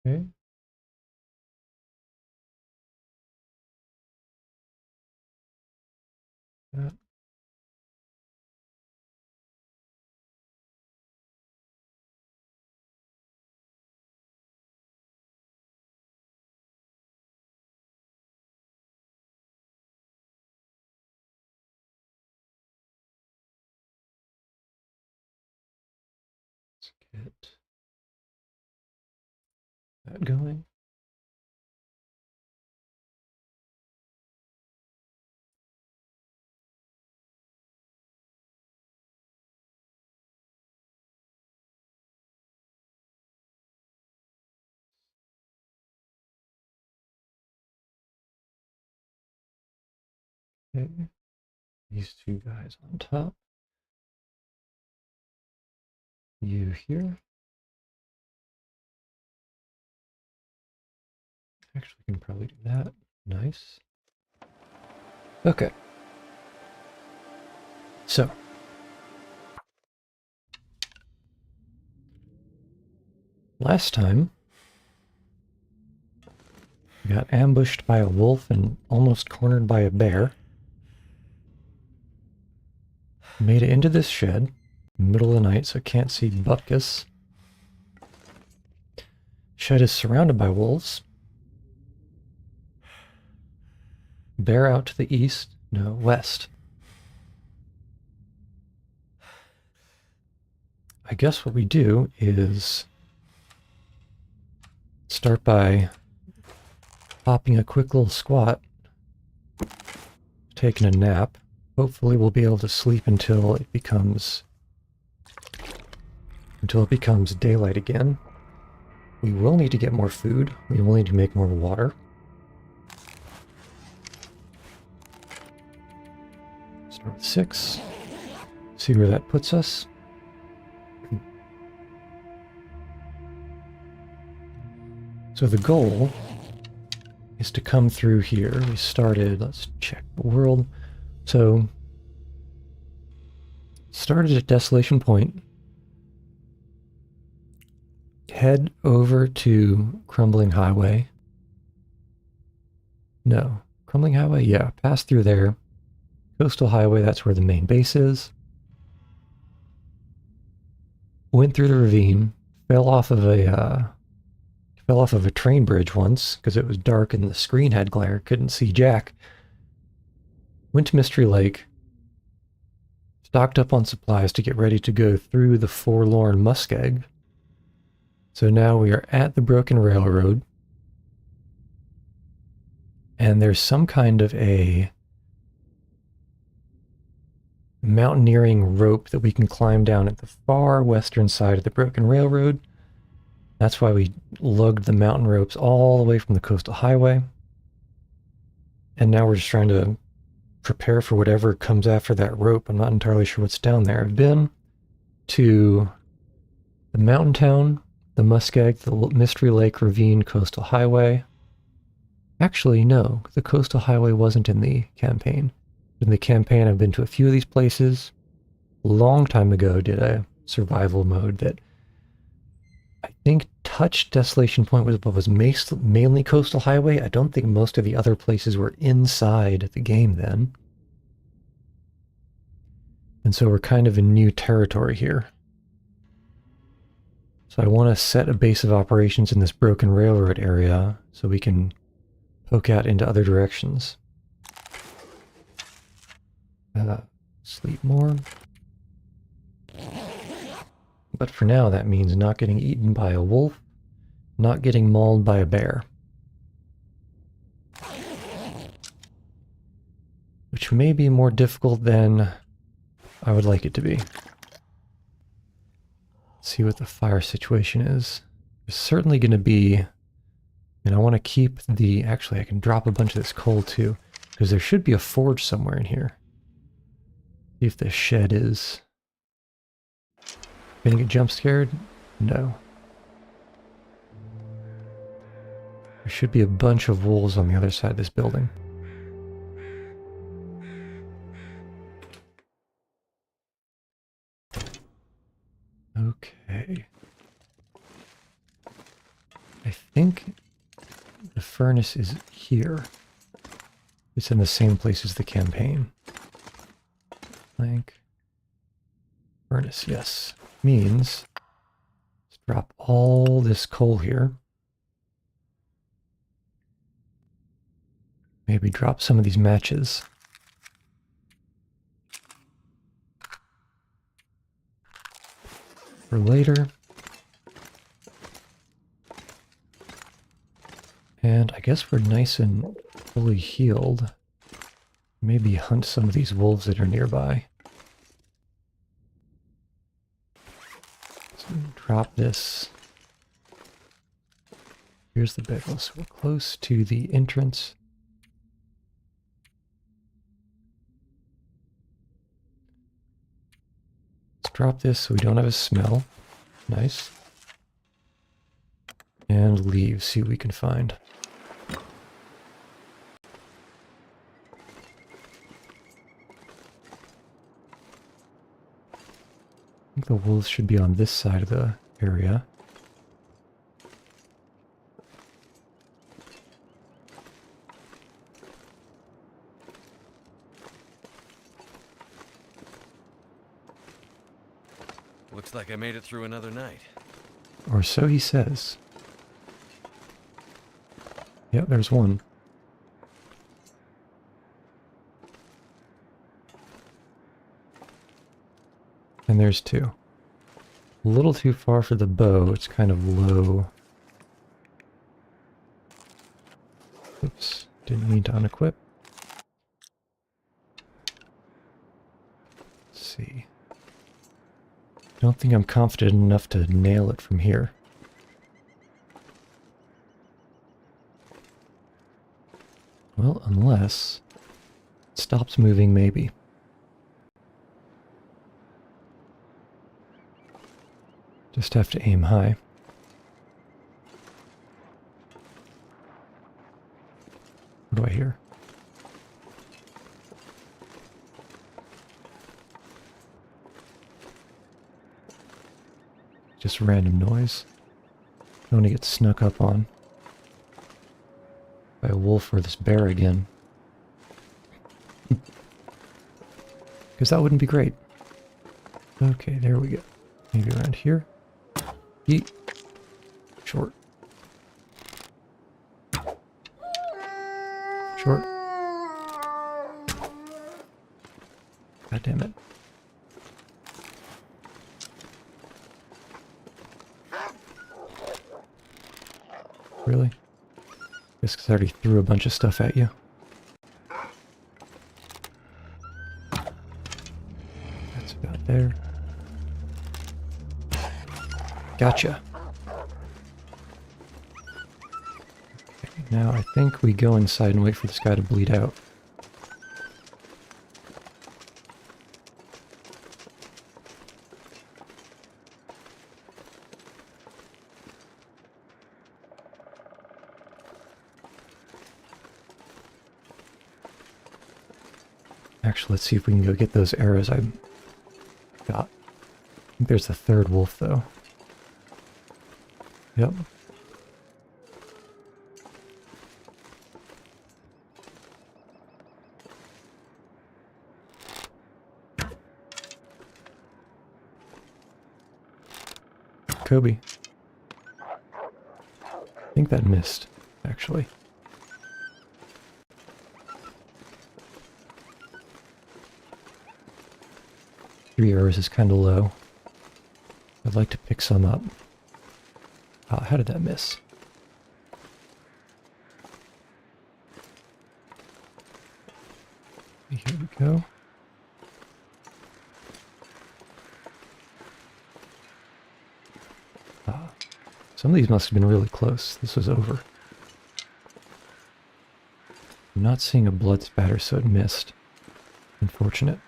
Okay. That. Let's get that going. Okay. These two guys on top. You here. Actually, we can probably do that. Nice. Okay. So. Last time, we got ambushed by a wolf and almost cornered by a bear. Made it into this shed, middle of the night, so can't see Butkus. Shed is surrounded by wolves. Bear out to the east, no, west. I guess what we do is start by popping a quick little squat, taking a nap. Hopefully we'll be able to sleep until it becomes daylight again. We will need to get more food. We will need to make more water. Start with 6. See where that puts us. So the goal is to come through here. We started, let's check the world. So, started at Desolation Point. Head over to Crumbling Highway. No, Crumbling Highway? Yeah, pass through there. Coastal Highway, that's where the main base is. Went through the ravine, fell off of a train bridge once because it was dark and the screen had glare, couldn't see Jack. Went to Mystery Lake, stocked up on supplies to get ready to go through the forlorn muskeg. So now we are at the broken railroad, and there's some kind of a mountaineering rope that we can climb down at the far western side of the broken railroad. That's why we lugged the mountain ropes all the way from the coastal highway. And now we're just trying to prepare for whatever comes after that rope. I'm not entirely sure what's down there. I've been to the mountain town, the Muskeg, the Mystery Lake Ravine Coastal Highway. Actually, no, the coastal highway wasn't in the campaign. In the campaign, I've been to a few of these places. A long time ago, did a survival mode that I think touched Desolation Point was mainly coastal highway. I don't think most of the other places were inside the game then. And so we're kind of in new territory here. So I want to set a base of operations in this broken railroad area so we can poke out into other directions. Sleep more. But for now, that means not getting eaten by a wolf, not getting mauled by a bear. Which may be more difficult than I would like it to be. Let's see what the fire situation is. There's certainly going to be, and I want to keep the, actually I can drop a bunch of this coal too, because there should be a forge somewhere in here. See if the shed is. Gonna get jump scared? No. There should be a bunch of wolves on the other side of this building. Okay. I think the furnace is here. It's in the same place as the campaign. Plank. Furnace, yes. Means let's drop all this coal here. Maybe drop some of these matches. For later. And I guess we're nice and fully healed. Maybe hunt some of these wolves that are nearby. So drop this. Here's the bedroll, so we're close to the entrance. Let's drop this so we don't have a smell. Nice. And leave, see what we can find. I think the wolves should be on this side of the area. Looks like I made it through another night. Or so he says. Yep, there's one. And there's two. A little too far for the bow. It's kind of low. Oops. Didn't mean to unequip. Let's see. Don't think I'm confident enough to nail it from here. Well, unless it stops moving, maybe. Just have to aim high. What do I hear? Just random noise. Don't want to get snuck up on by a wolf or this bear again. Because that wouldn't be great. Okay, there we go. Maybe around here. Yeet. Short. Short. God damn it. Really? Guess 'cause I already threw a bunch of stuff at you. That's about there. Gotcha. Okay, now I think we go inside and wait for this guy to bleed out. Actually, let's see if we can go get those arrows I got. I think there's the third wolf, though. Yep. Kobe. I think that missed, actually. Three arrows is kind of low. I'd like to pick some up. How did that miss? Here we go. Some of these must have been really close. This was over. I'm not seeing a blood spatter, so it missed. Unfortunate.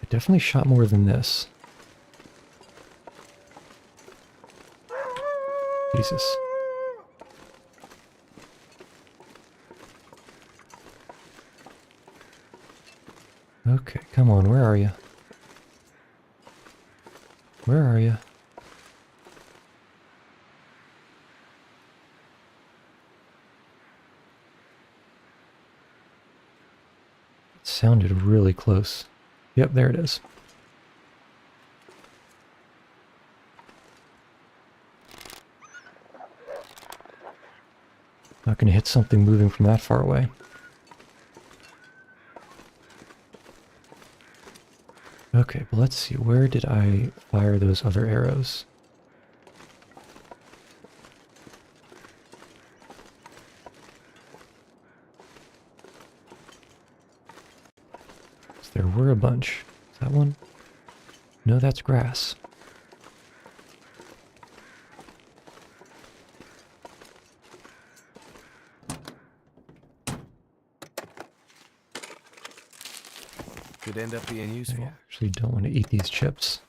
I definitely shot more than this. Jesus. Okay, come on, where are you? Where are you? It sounded really close. Yep, there it is. Not going to hit something moving from that far away. Okay, but let's see. Where did I fire those other arrows? There were a bunch. Is that one? No, that's grass. Could end up being useful. I actually don't want to eat these chips.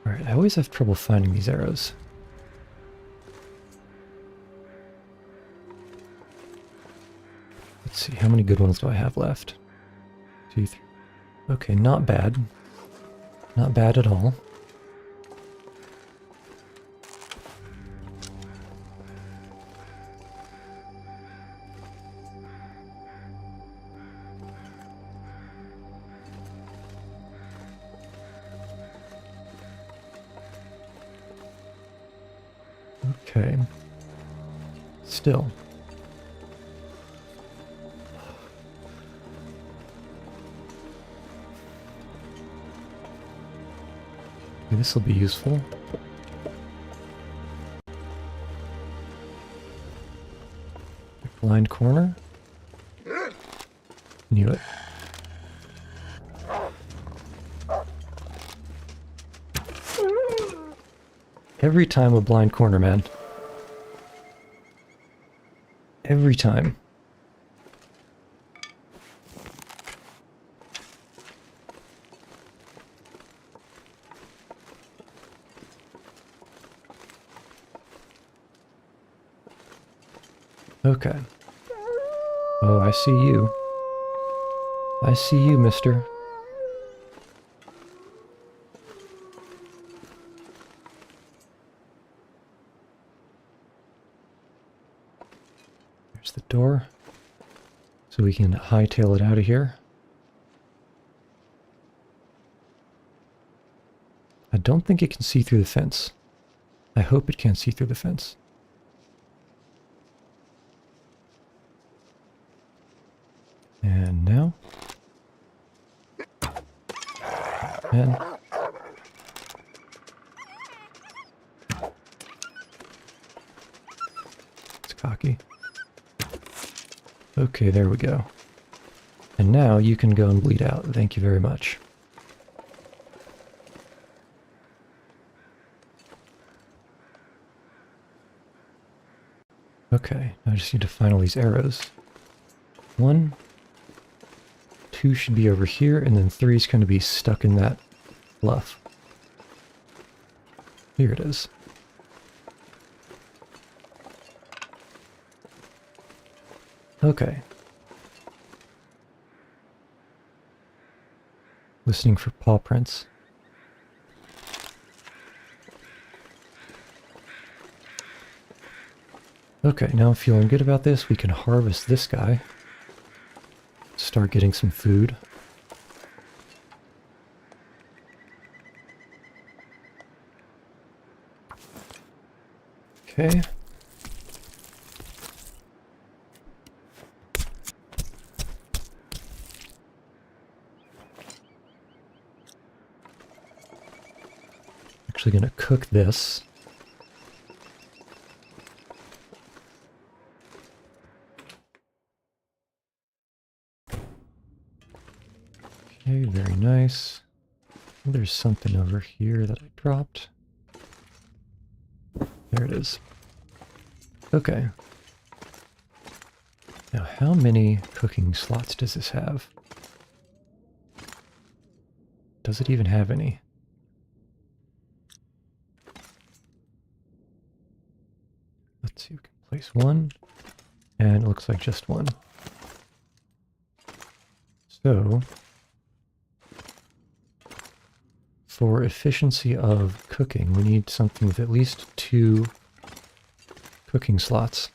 Alright, I always have trouble finding these arrows. Let's see, how many good ones do I have left? 2, 3. Okay, not bad. Not bad at all. Okay. Still. This will be useful. Blind corner. Knew it. Every time a blind corner, man. Every time. Okay. Oh, I see you. I see you, mister. There's the door. So we can hightail it out of here. I don't think it can see through the fence. I hope it can't see through the fence. And now? And... it's cocky. Okay, there we go. And now you can go and bleed out. Thank you very much. Okay, I just need to find all these arrows. 1, 2 should be over here, and then 3 is going to be stuck in that bluff. Here it is. Okay. Listening for paw prints. Okay, now I'm feeling good about this. We can harvest this guy. Start getting some food. Okay. Actually gonna cook this. Okay, very nice. There's something over here that I dropped. There it is. Okay. Now, how many cooking slots does this have? Does it even have any? Place one, and it looks like just one. So, for efficiency of cooking, we need something with at least 2 cooking slots,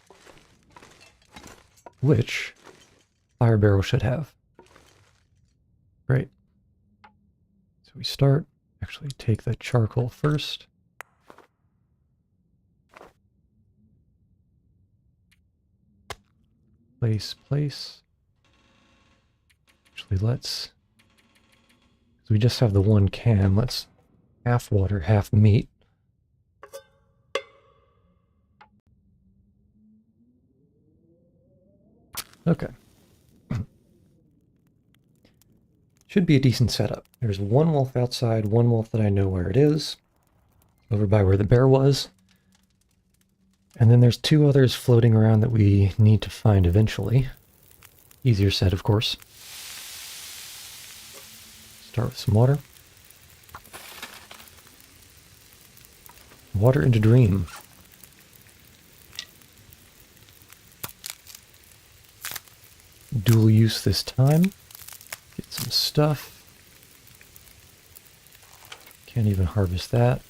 which fire barrel should have. Great. So we start, actually take the charcoal first. Place. Actually, let's, so we just have the one can, let's half water, half meat. Okay. Should be a decent setup. There's one wolf outside, one wolf that I know where it is, over by where the bear was. And then there's 2 others floating around that we need to find eventually. Easier said, of course. Start with some water. Water into dream. Dual use this time. Get some stuff. Can't even harvest that.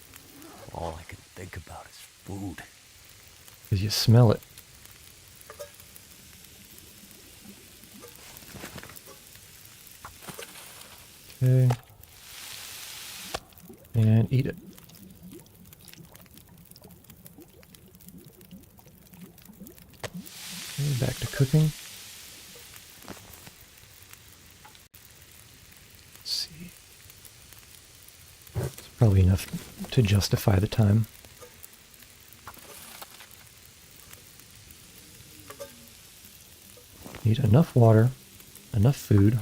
All I can think about is food. Because you smell it. Okay. And eat it. Okay, back to cooking. Let's see. It's probably enough to justify the time. Need enough water, enough food.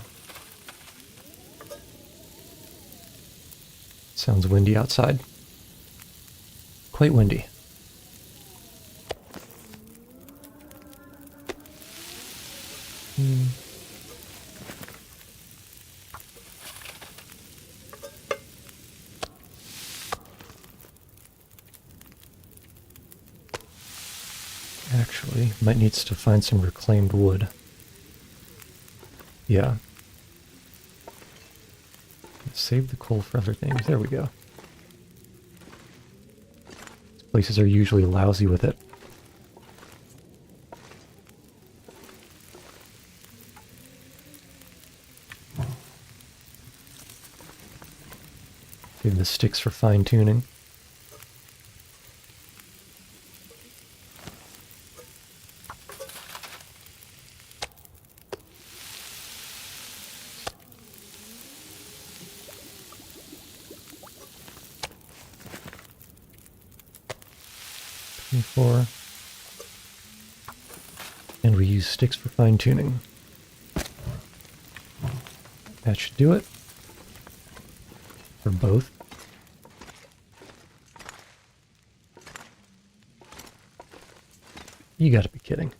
Sounds windy outside. Quite windy. Actually, might need to find some reclaimed wood. Yeah. Save the coal for other things. There we go. These places are usually lousy with it. Save the sticks for fine-tuning. And we use sticks for fine-tuning. That should do it. For both. You gotta be kidding.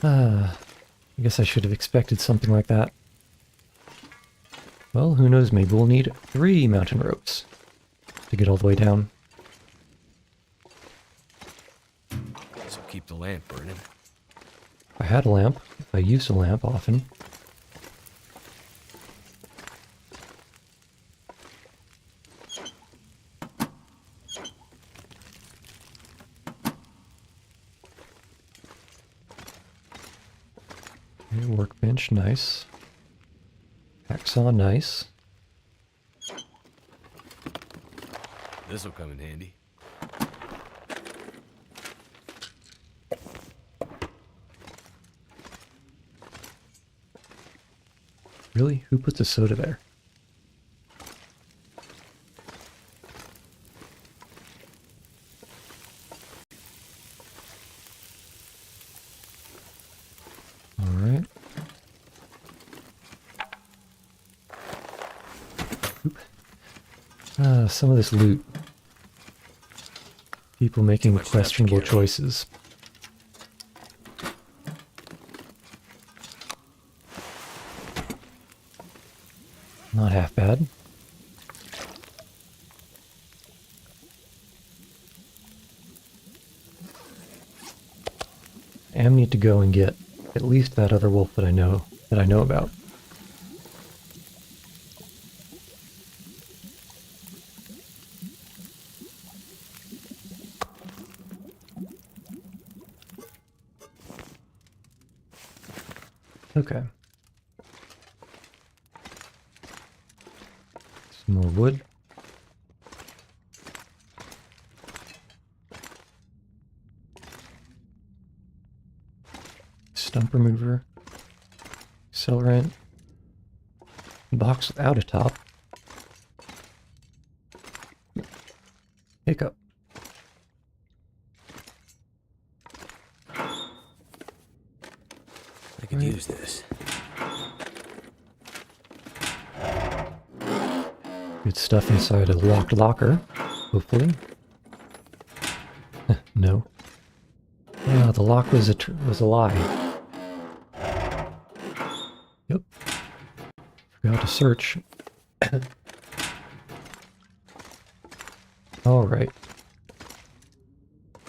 I guess I should have expected something like that. Well, who knows, maybe we'll need 3 mountain ropes to get all the way down. So keep the lamp burning. If I had a lamp, if I used a lamp often. Okay, workbench, nice. Hacksaw, nice. This'll come in handy. Really? Who puts a soda there? Alright. Some of this loot. People making questionable choices. Not half bad. am need to go and get at least that other wolf that I know about. Okay. Some more wood. Stump remover. Accelerant. Box without a top. Hiccup. I could use this. Good stuff inside a locked locker, hopefully. No. Yeah, the lock was a lie. Yep. Forgot to search. All right.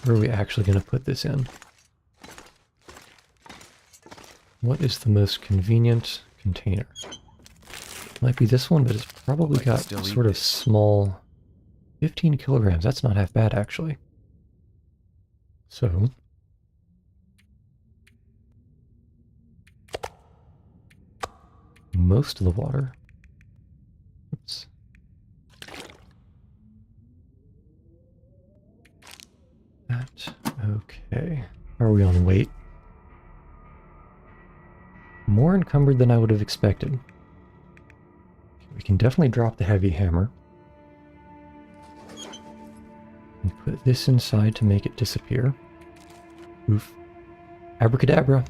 Where are we actually going to put this in? What is the most convenient container? Might be this one, but it's probably got sort of small... 15 kilograms. That's not half bad, actually. So... most of the water. Oops. That. Okay. How are we on weight? More encumbered than I would have expected. We can definitely drop the heavy hammer. And put this inside to make it disappear. Oof. Abracadabra.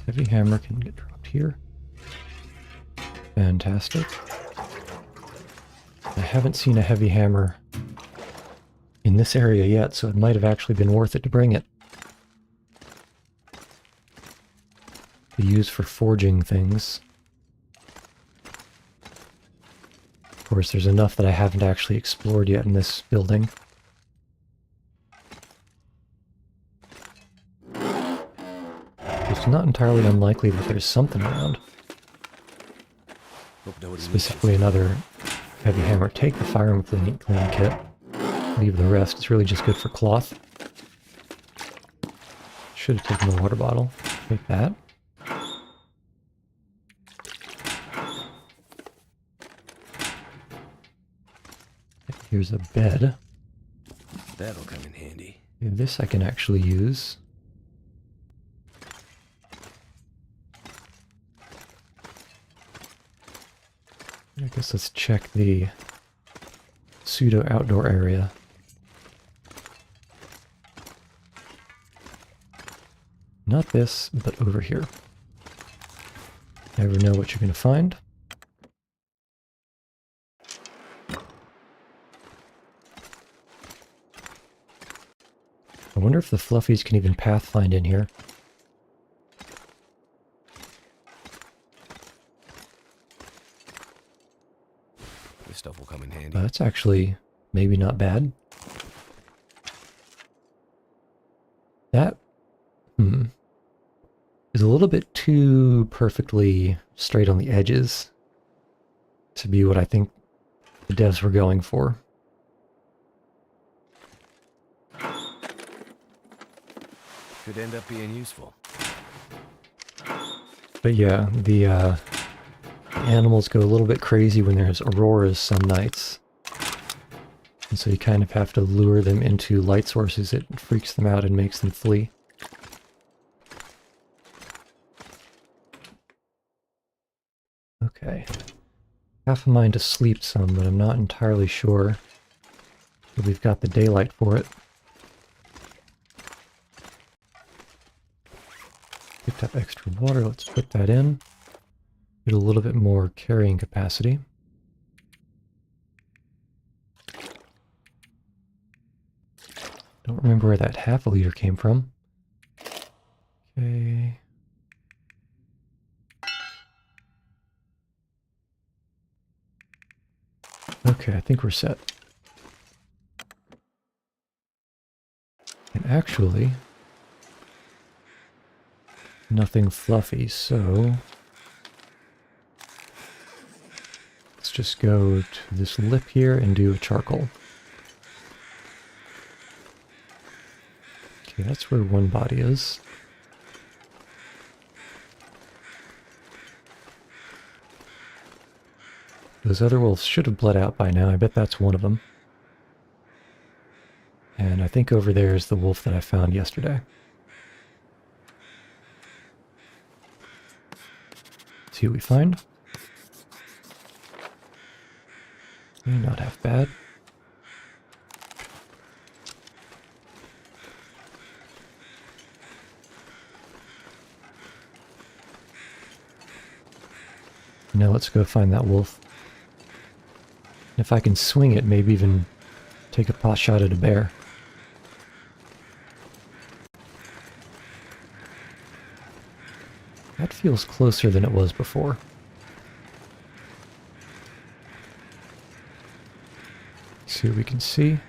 Heavy hammer can get dropped here. Fantastic. I haven't seen a heavy hammer in this area yet, so it might have actually been worth it to bring it. To use for forging things. Of course, there's enough that I haven't actually explored yet in this building. It's not entirely unlikely that there's something around. Specifically another heavy hammer. Take the firearm cleaning kit. Leave the rest. It's really just good for cloth. Should have taken the water bottle. Take that. Here's a bed. That'll come in handy. This I can actually use. I guess let's check the pseudo outdoor area. Not this, but over here. Never know what you're going to find. I wonder if the fluffies can even pathfind in here. This stuff will come in handy. That's actually maybe not bad. That is a little bit too perfectly straight on the edges to be what I think the devs were going for. Could end up being useful. But yeah, the animals go a little bit crazy when there's auroras some nights. And so you kind of have to lure them into light sources. It freaks them out and makes them flee. Okay. Half a mind to sleep some, but I'm not entirely sure. But we've got the daylight for it. Picked up extra water, let's put that in. Get a little bit more carrying capacity. Don't remember where that half a liter came from. Okay. Okay, I think we're set. And actually, nothing fluffy, so let's just go to this lip here and do a charcoal. Okay, that's where one body is. Those other wolves should have bled out by now. I bet that's one of them. And I think over there is the wolf that I found yesterday. See what we find. Not half bad. Now let's go find that wolf. If I can swing it, maybe even take a pot shot at a bear. That feels closer than it was before. See what we can see.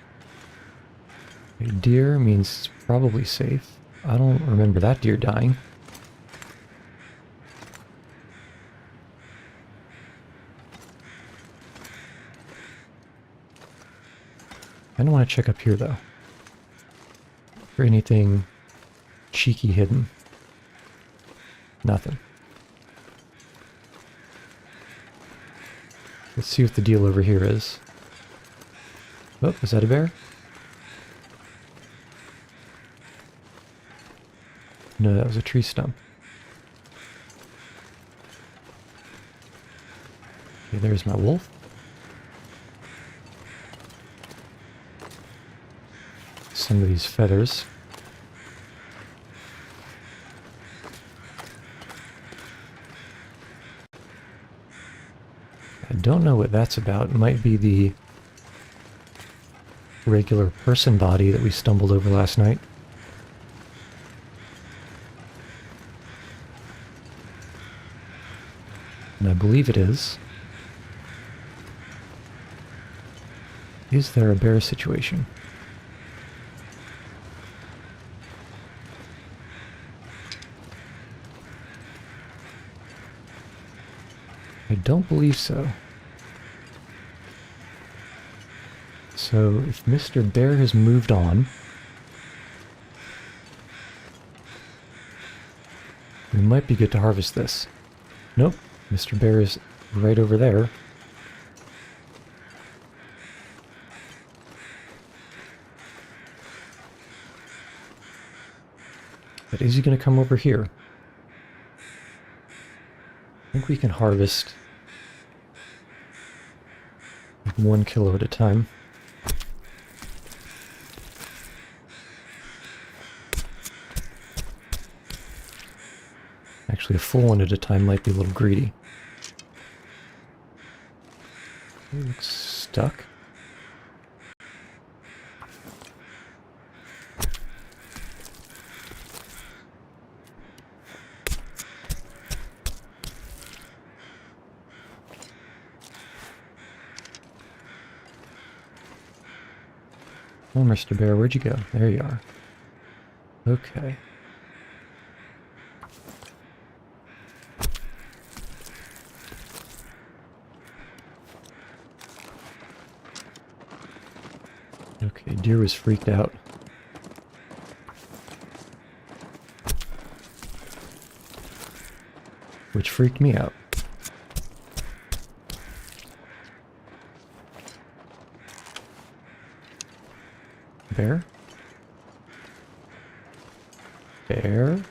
A deer means it's probably safe. I don't remember that deer dying. I don't want to check up here though. For anything cheeky hidden. Nothing. Let's see what the deal over here is. Oh, is that a bear? No, that was a tree stump. Okay, there's my wolf. Some of these feathers. I don't know what that's about. It might be the regular person body that we stumbled over last night. And I believe it is. Is there a bear situation? I don't believe so. So if Mr. Bear has moved on, we might be good to harvest this. Nope, Mr. Bear is right over there. But is he going to come over here? I think we can harvest 1 kilo at a time. Actually, a full one at a time might be a little greedy. He looks stuck. Oh, Mr. Bear, where'd you go? There you are. Okay. Okay, deer was freaked out. Which freaked me out. Bear? Bear?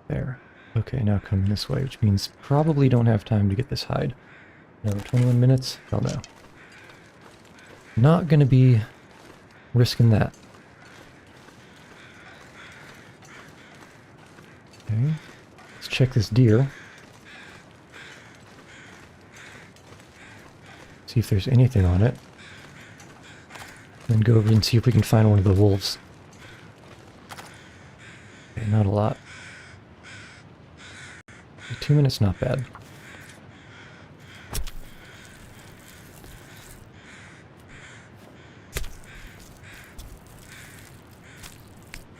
There. Okay, now come this way, which means probably don't have time to get this hide. No, 21 minutes? Hell no. Not gonna be risking that. Okay, let's check this deer. See if there's anything on it. Then go over and see if we can find one of the wolves. Okay, not a lot. 2 minutes, not bad.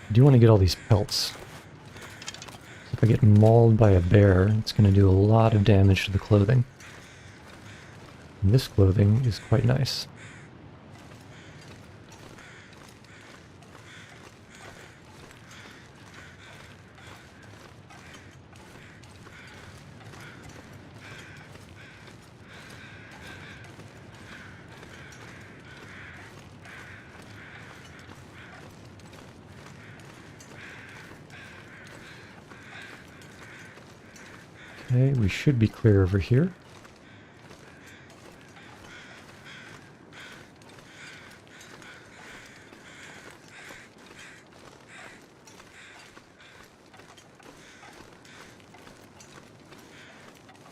I do want to get all these pelts. If I get mauled by a bear, it's going to do a lot of damage to the clothing. And this clothing is quite nice. Okay, we should be clear over here.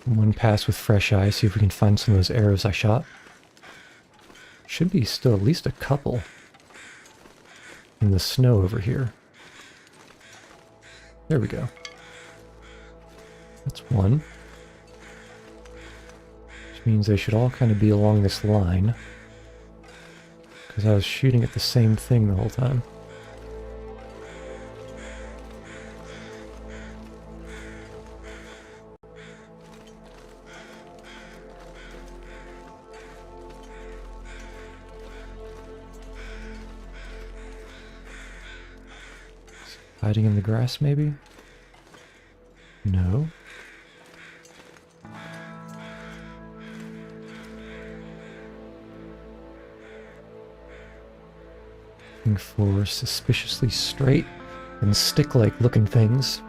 One pass with fresh eye, see if we can find some of those arrows I shot. Should be still at least a couple in the snow over here. There we go. That's one. Which means they should all kind of be along this line. Because I was shooting at the same thing the whole time. Hiding in the grass, maybe? No. Looking for suspiciously straight and stick-like looking things.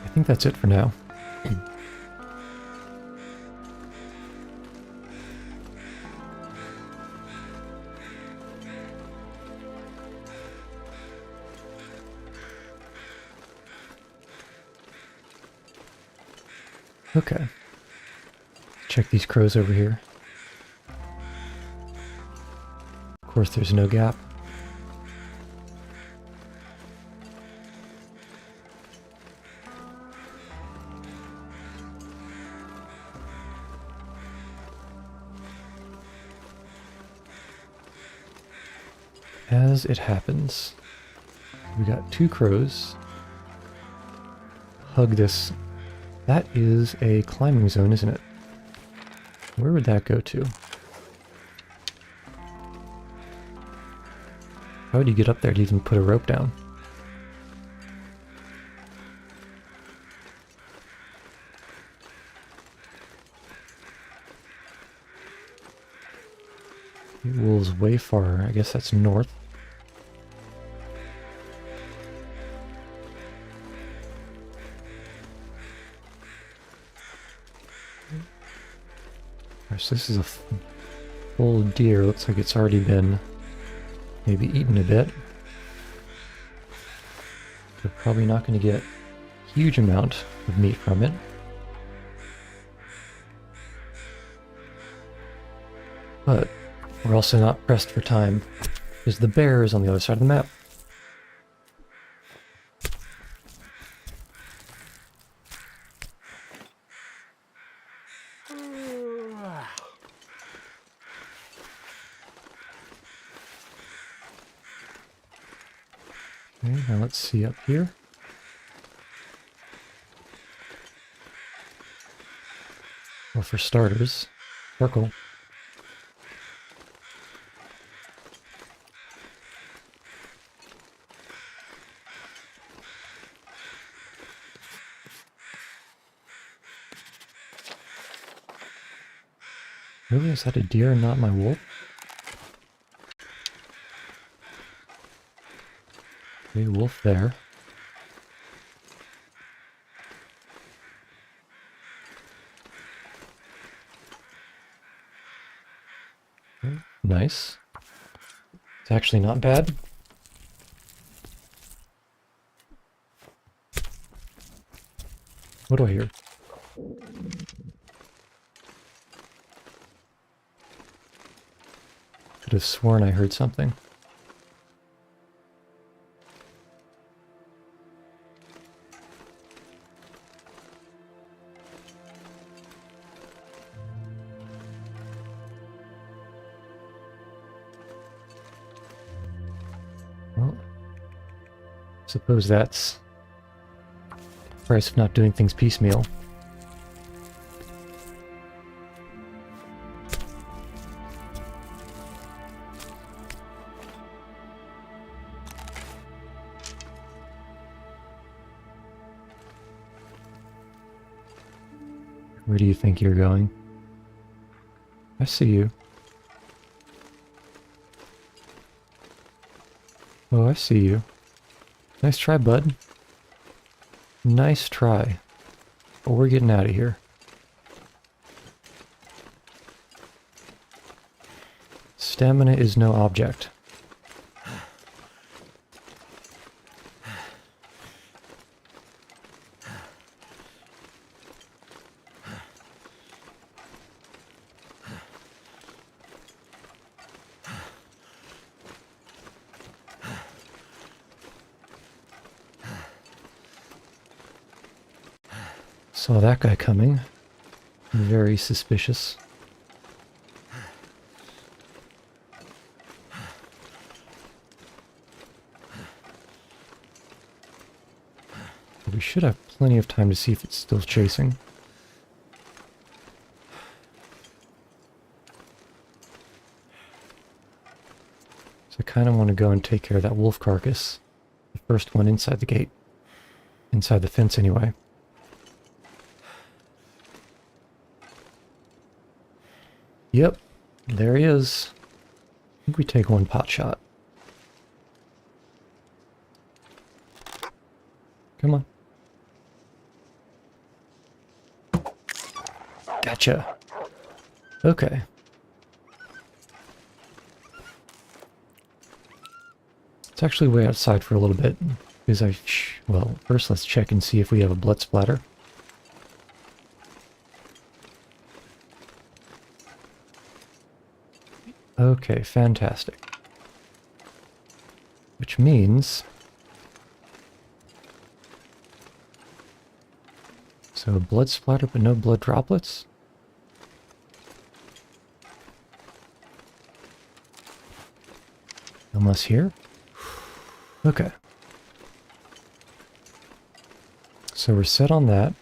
I think that's it for now. Okay. Check these crows over here. Of course, there's no gap. As it happens, we got two crows. Hug this. That is a climbing zone, isn't it? Where would that go to? How would you get up there to even put a rope down? The wolves way far. I guess that's north. So this is a full deer. Looks like it's already been maybe eaten a bit. We're probably not going to get a huge amount of meat from it. But we're also not pressed for time, because the bear is on the other side of the map. Okay, now let's see up here. Well, for starters, circle. Really? Is that a deer and not my wolf? Okay, wolf there. Okay, nice. It's actually not bad. What do I hear? Could have sworn I heard something. Suppose that's the price of not doing things piecemeal. Where do you think you're going? I see you. Oh, I see you. Nice try, bud. Nice try. But we're getting out of here. Stamina is no object. Saw that guy coming. Very suspicious. We should have plenty of time to see if it's still chasing. So I kind of want to go and take care of that wolf carcass. The first one inside the gate. Inside the fence anyway. Yep, there he is. I think we take one pot shot. Come on. Gotcha. Okay. It's actually way outside for a little bit. Because well, first let's check and see if we have a blood splatter. Okay, fantastic. Which means... So blood splatter but no blood droplets? Unless here? Okay. So we're set on that.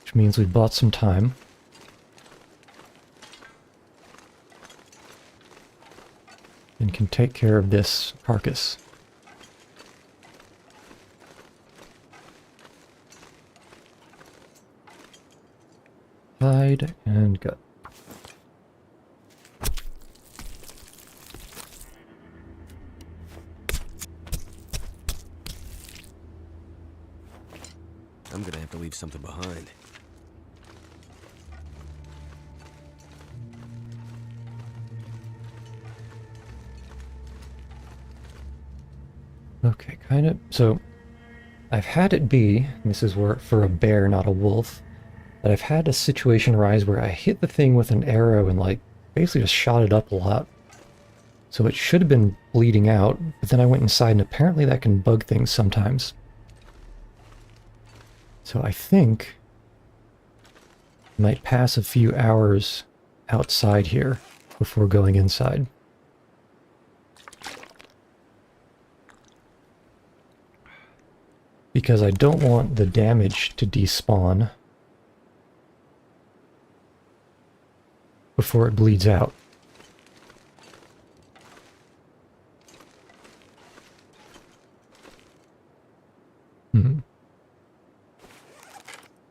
Which means we bought some time. And can take care of this carcass. Hide and gut. I'm gonna have to leave something behind. Okay, kind of. So, I've had it be, and this is where for a bear, not a wolf, that I've had a situation arise where I hit the thing with an arrow and, like, basically just shot it up a lot. So it should have been bleeding out, but then I went inside and apparently that can bug things sometimes. So I think I might pass a few hours outside here before going inside. Because I don't want the damage to despawn before it bleeds out.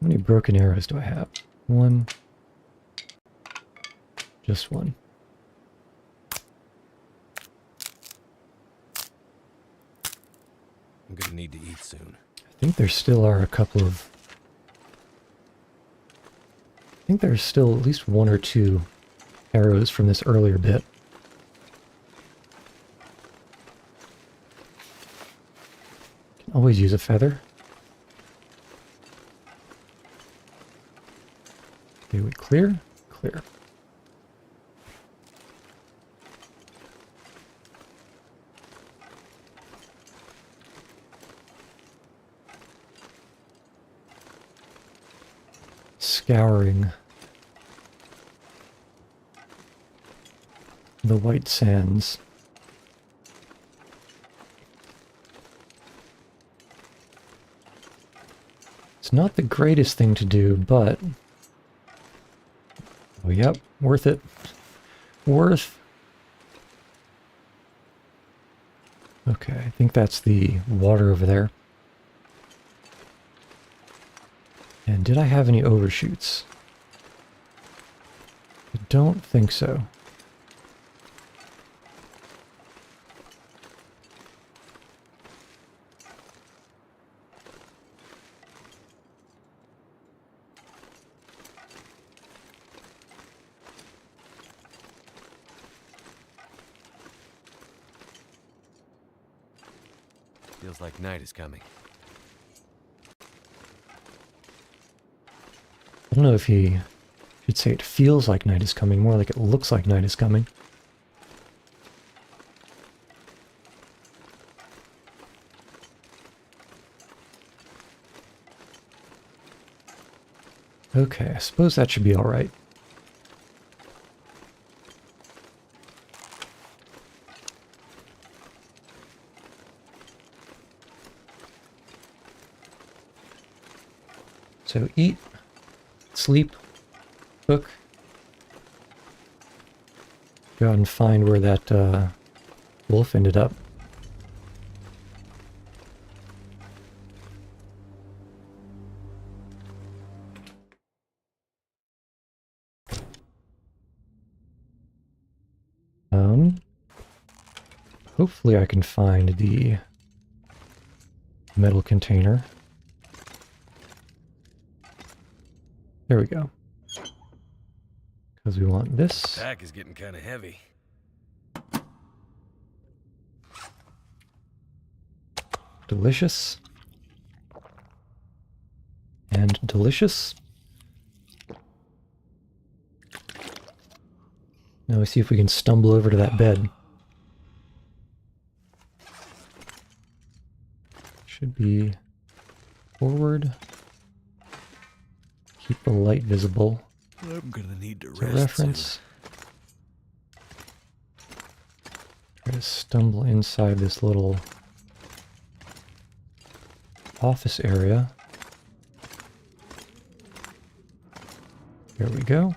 How many broken arrows do I have? One. Just one. I'm gonna need to eat soon. I think there still are a couple of... I think there's still at least one or two arrows from this earlier bit. Can always use a feather. Okay, we clear? Clear. Scouring the white sands. It's not the greatest thing to do, but... Oh, yep, worth it. Worth. Okay, I think that's the water over there. And did I have any overshoots? I don't think so. Feels like night is coming. I don't know if he should say it feels like night is coming, more like it looks like night is coming. Okay, I suppose that should be alright. So eat, sleep, cook. Go out and find where that wolf ended up. Hopefully I can find the metal container. There we go. Because we want this. Pack is getting kind of heavy. Delicious. And delicious. Now we see if we can stumble over to that bed. Should be forward. Keep the light visible. I'm gonna need to As a rest reference. Try to stumble inside this little office area. There we go.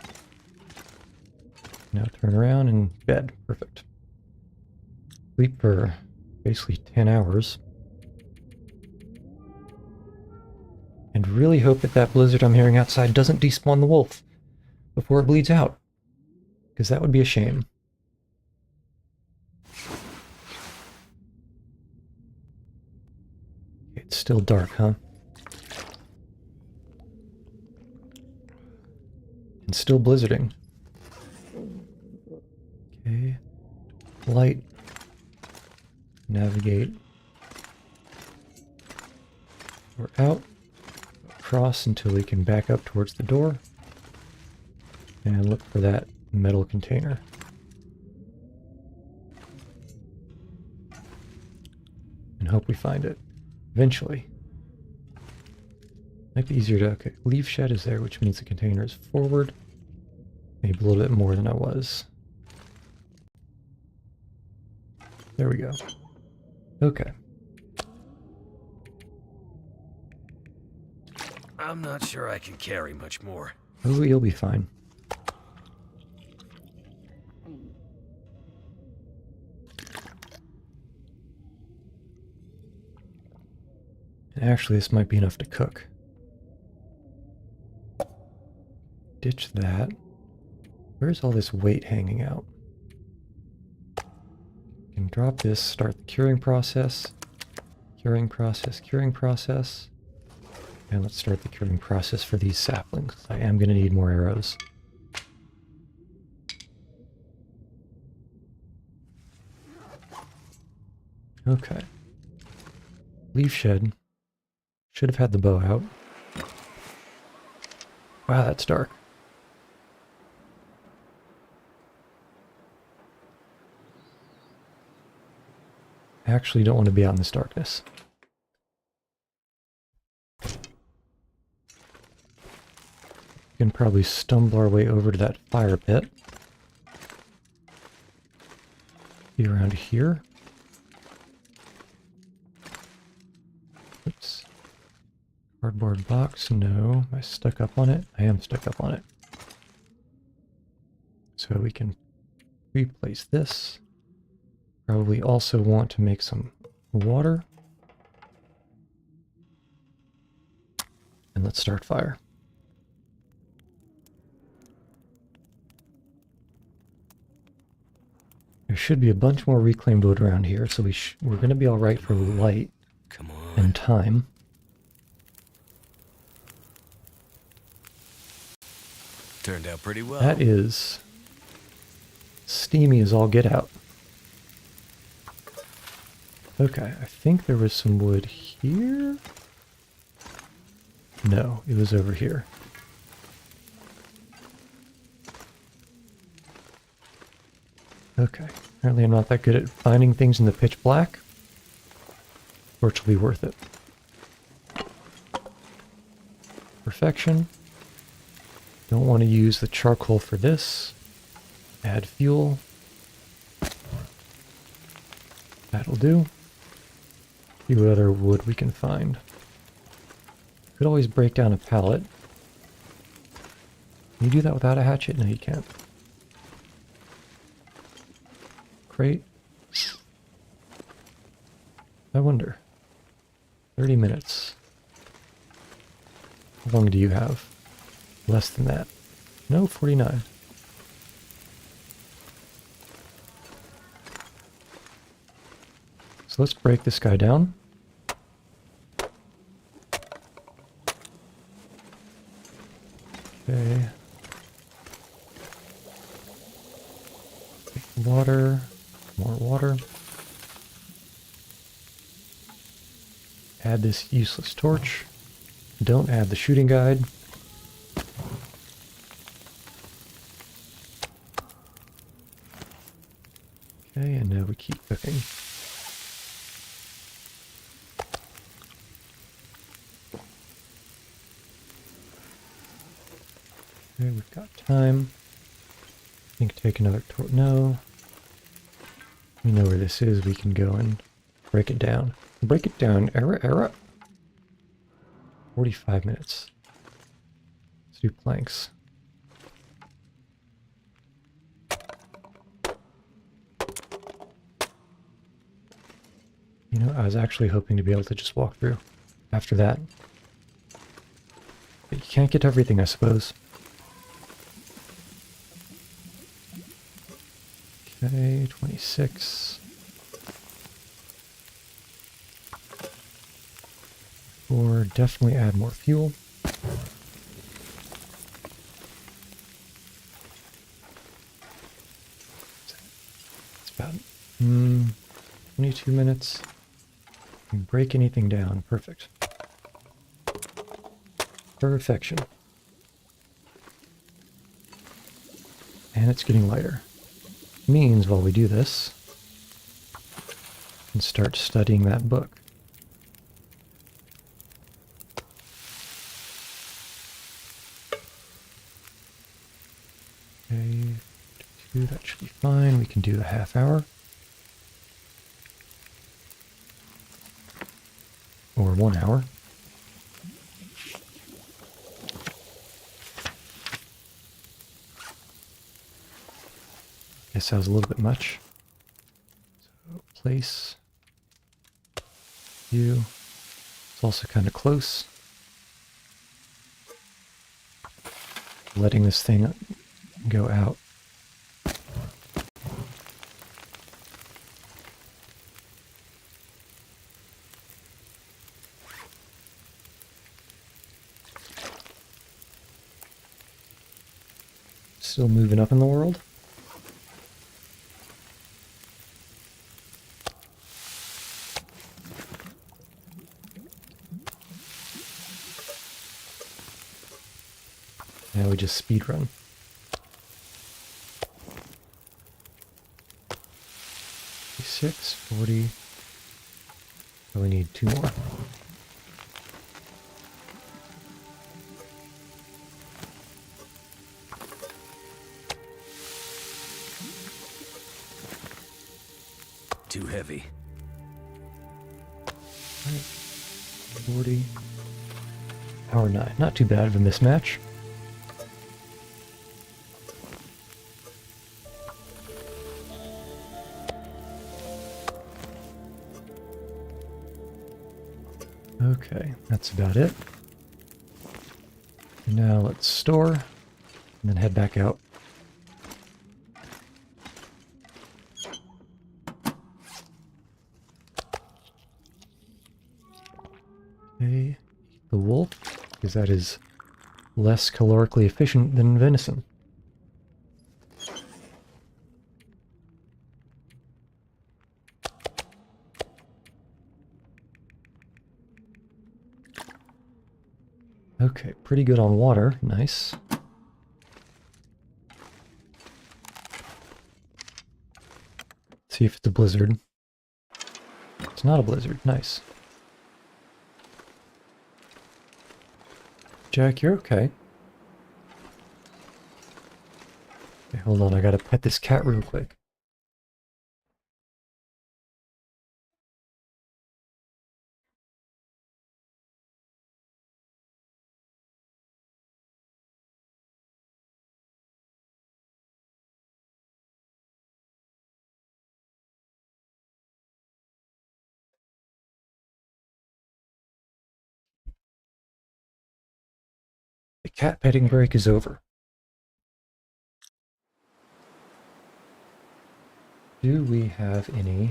Now turn around and bed. Perfect. Sleep for basically 10 hours. And really hope that that blizzard I'm hearing outside doesn't despawn the wolf before it bleeds out. Because that would be a shame. It's still dark, huh? And still blizzarding. Okay. Light. Navigate. We're out. Across until we can back up towards the door. And look for that metal container. And hope we find it. Eventually. Might be easier to... Okay, leaf shed is there, which means the container is forward. Maybe a little bit more than I was. There we go. Okay. I'm not sure I can carry much more. Oh, you'll be fine. Actually, this might be enough to cook. Ditch that. Where's all this weight hanging out? Can drop this, start the curing process. Curing process, curing process. And let's start the curing process for these saplings. I am going to need more arrows. Okay. Leaf shed. Should have had the bow out. Wow, that's dark. I actually don't want to be out in this darkness. We can probably stumble our way over to that fire pit. Be around here. Oops. Cardboard box, no. Am I stuck up on it? I am stuck up on it. So we can replace this. Probably also want to make some water. And let's start fire. There should be a bunch more reclaimed wood around here, so we're going to be all right for light Come on. and time. Turned out pretty well. That is steamy as all get out. Okay, I think there was some wood here. No, it was over here. Okay, apparently I'm not that good at finding things in the pitch black. Virtually worth it. Perfection. Don't want to use the charcoal for this. Add fuel. That'll do. See what other wood we can find. Could always break down a pallet. Can you do that without a hatchet? No, you can't. Crate. I wonder. 30 minutes. How long do you have? Less than that. No, 49. So let's break this guy down. Okay. Take water. More water. Add this useless torch. Don't add the shooting guide. Okay, and now we keep cooking. Okay, we've got time. I think take another torch. No. We know where this is. We can go and break it down. Break it down. Error. 45 minutes. Let's do planks. You know, I was actually hoping to be able to just walk through after that. But you can't get everything, I suppose. Okay, 26. Or definitely add more fuel. It's about 22 minutes. Break anything down. Perfect. Perfection. And it's getting lighter. Means while we do this, we can start studying that book. Okay, 2, that should be fine. We can do a half hour. Or 1 hour. Guess that was a little bit much. So place. View. It's also kind of close. Letting this thing go out. Still moving up in the world. Now we just speed run. 46, 40. We need 2 more. Too heavy. 40. Power 9. Not too bad of a mismatch. Okay, that's about it. Now let's store, and then head back out. Okay, eat the wolf, because that is less calorically efficient than venison. Okay, pretty good on water. Nice. See if it's a blizzard. It's not a blizzard. Nice. Jack, you're okay. Okay, hold on. I gotta pet this cat real quick. The cat petting break is over. Do we have any...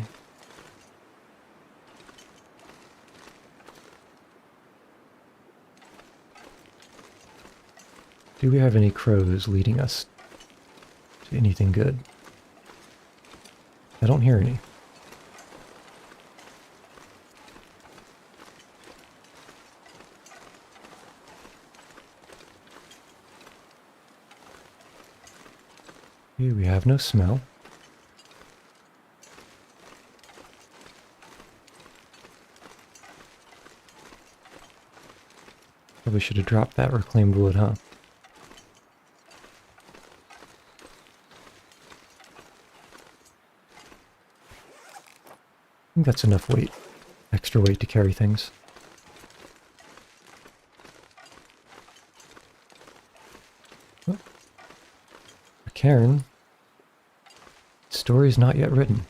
Do we have any crows leading us to anything good? I don't hear any. Okay, we have no smell. Probably should have dropped that reclaimed wood, huh? I think that's enough weight. Extra weight to carry things. Oh. Cairn. Story's not yet written.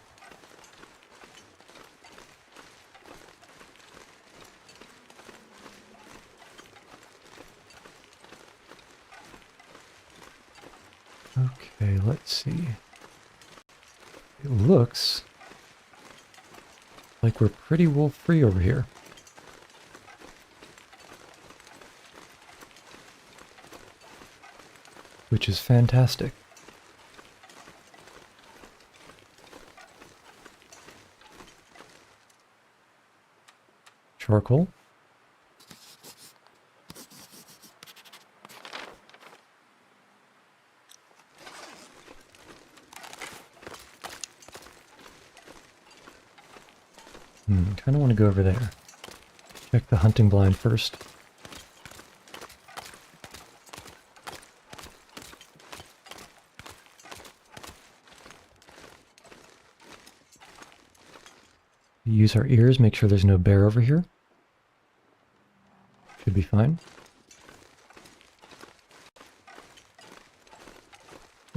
Okay, let's see. It looks like we're pretty wolf free over here. Which is fantastic. Charcoal. Kind of want to go over there. Check the hunting blind first. Use our ears, make sure there's no bear over here. Should be fine.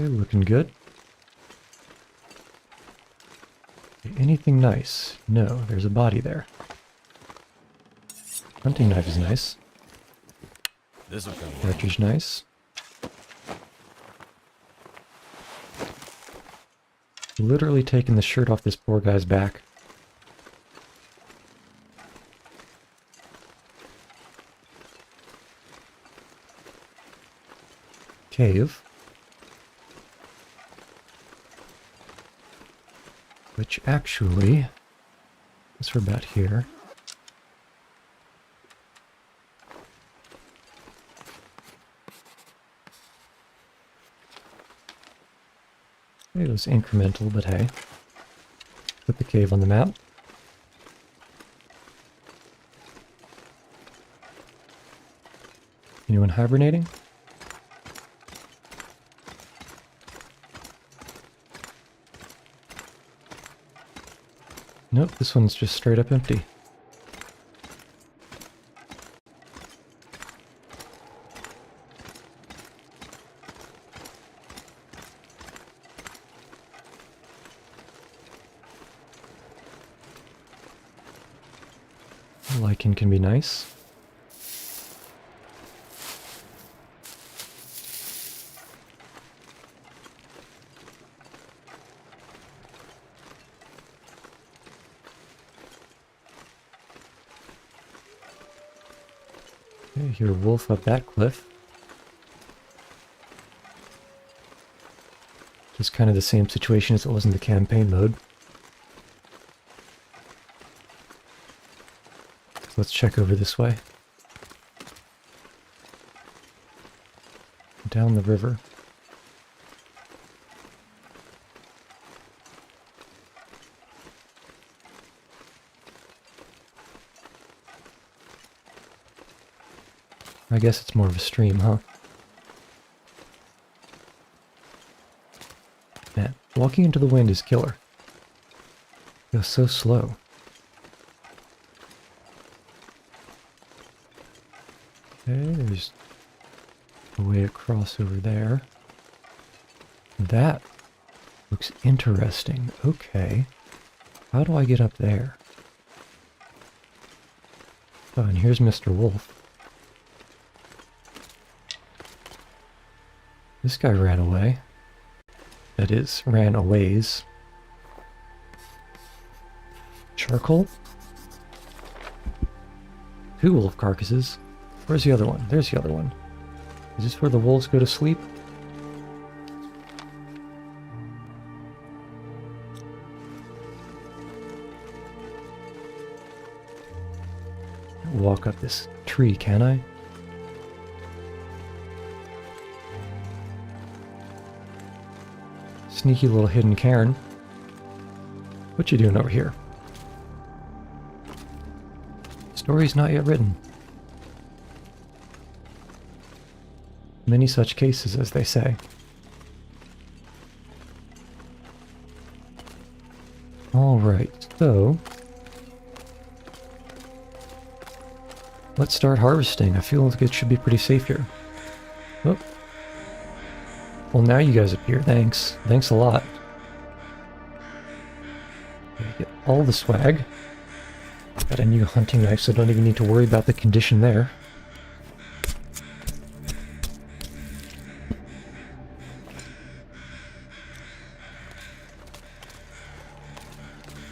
Okay, looking good. Okay, anything nice? No, there's a body there. Hunting knife is nice. This will come. Cartridge nice. Literally taking the shirt off this poor guy's back. Cave. Which actually, guess we're about here. It was incremental, but hey. Put the cave on the map. Anyone hibernating? Nope, this one's just straight up empty. Lichen can be nice. Okay, hear a wolf up that cliff. Just kind of the same situation as it was in the campaign mode. So let's check over this way. Down the river. I guess it's more of a stream, huh? Man, walking into the wind is killer. It goes so slow. Okay, there's a way across over there. That looks interesting. Okay. How do I get up there? Oh, and here's Mr. Wolf. This guy ran away. That is, ran a ways. Charcoal? 2 wolf carcasses. Where's the other one? There's the other one. Is this where the wolves go to sleep? Walk up this tree, can I? Sneaky little hidden Karen. What you doing over here? Story's not yet written. Many such cases, as they say. Alright, so... let's start harvesting. I feel like it should be pretty safe here. Oh. Well, now you guys appear. Thanks. Thanks a lot. Okay, get all the swag. Got a new hunting knife, so don't even need to worry about the condition there.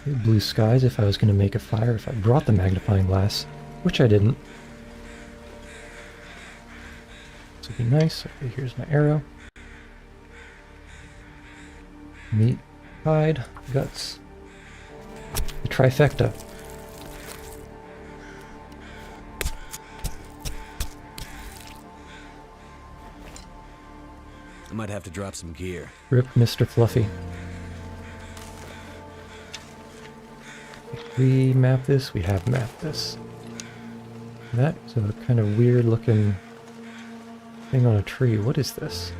Okay, blue skies if I was going to make a fire, if I brought the magnifying glass, which I didn't. This would be nice. Okay, here's my arrow. Meat, hide, guts. The trifecta. I might have to drop some gear. Rip Mr. Fluffy. If we map this, we have mapped this. That is a kind of weird looking thing on a tree. What is this?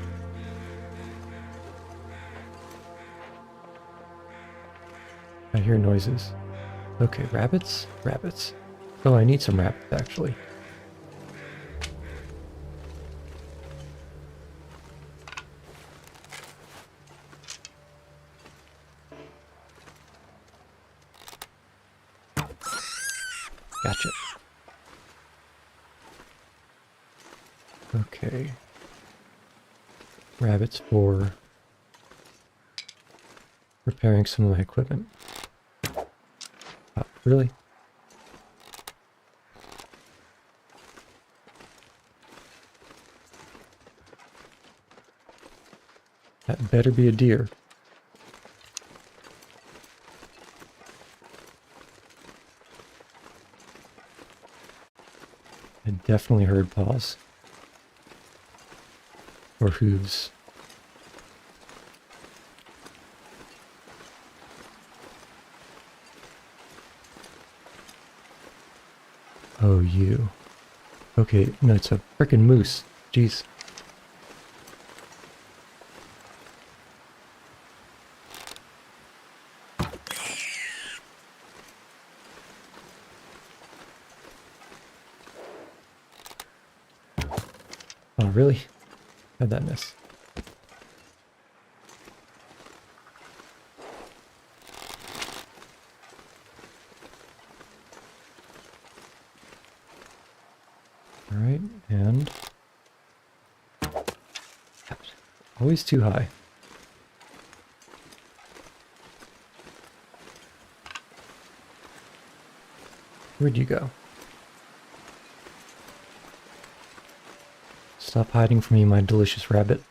I hear noises. Okay, rabbits? Rabbits. Oh, I need some rabbits, actually. Gotcha. Okay. Rabbits for repairing some of my equipment. Oh, really? That better be a deer. I definitely heard paws. Or hooves. Oh, you. Okay, no, it's a frickin' moose. Jeez. Oh, really? How'd that miss? Alright, and... always too high. Where'd you go? Stop hiding from me, my delicious rabbit.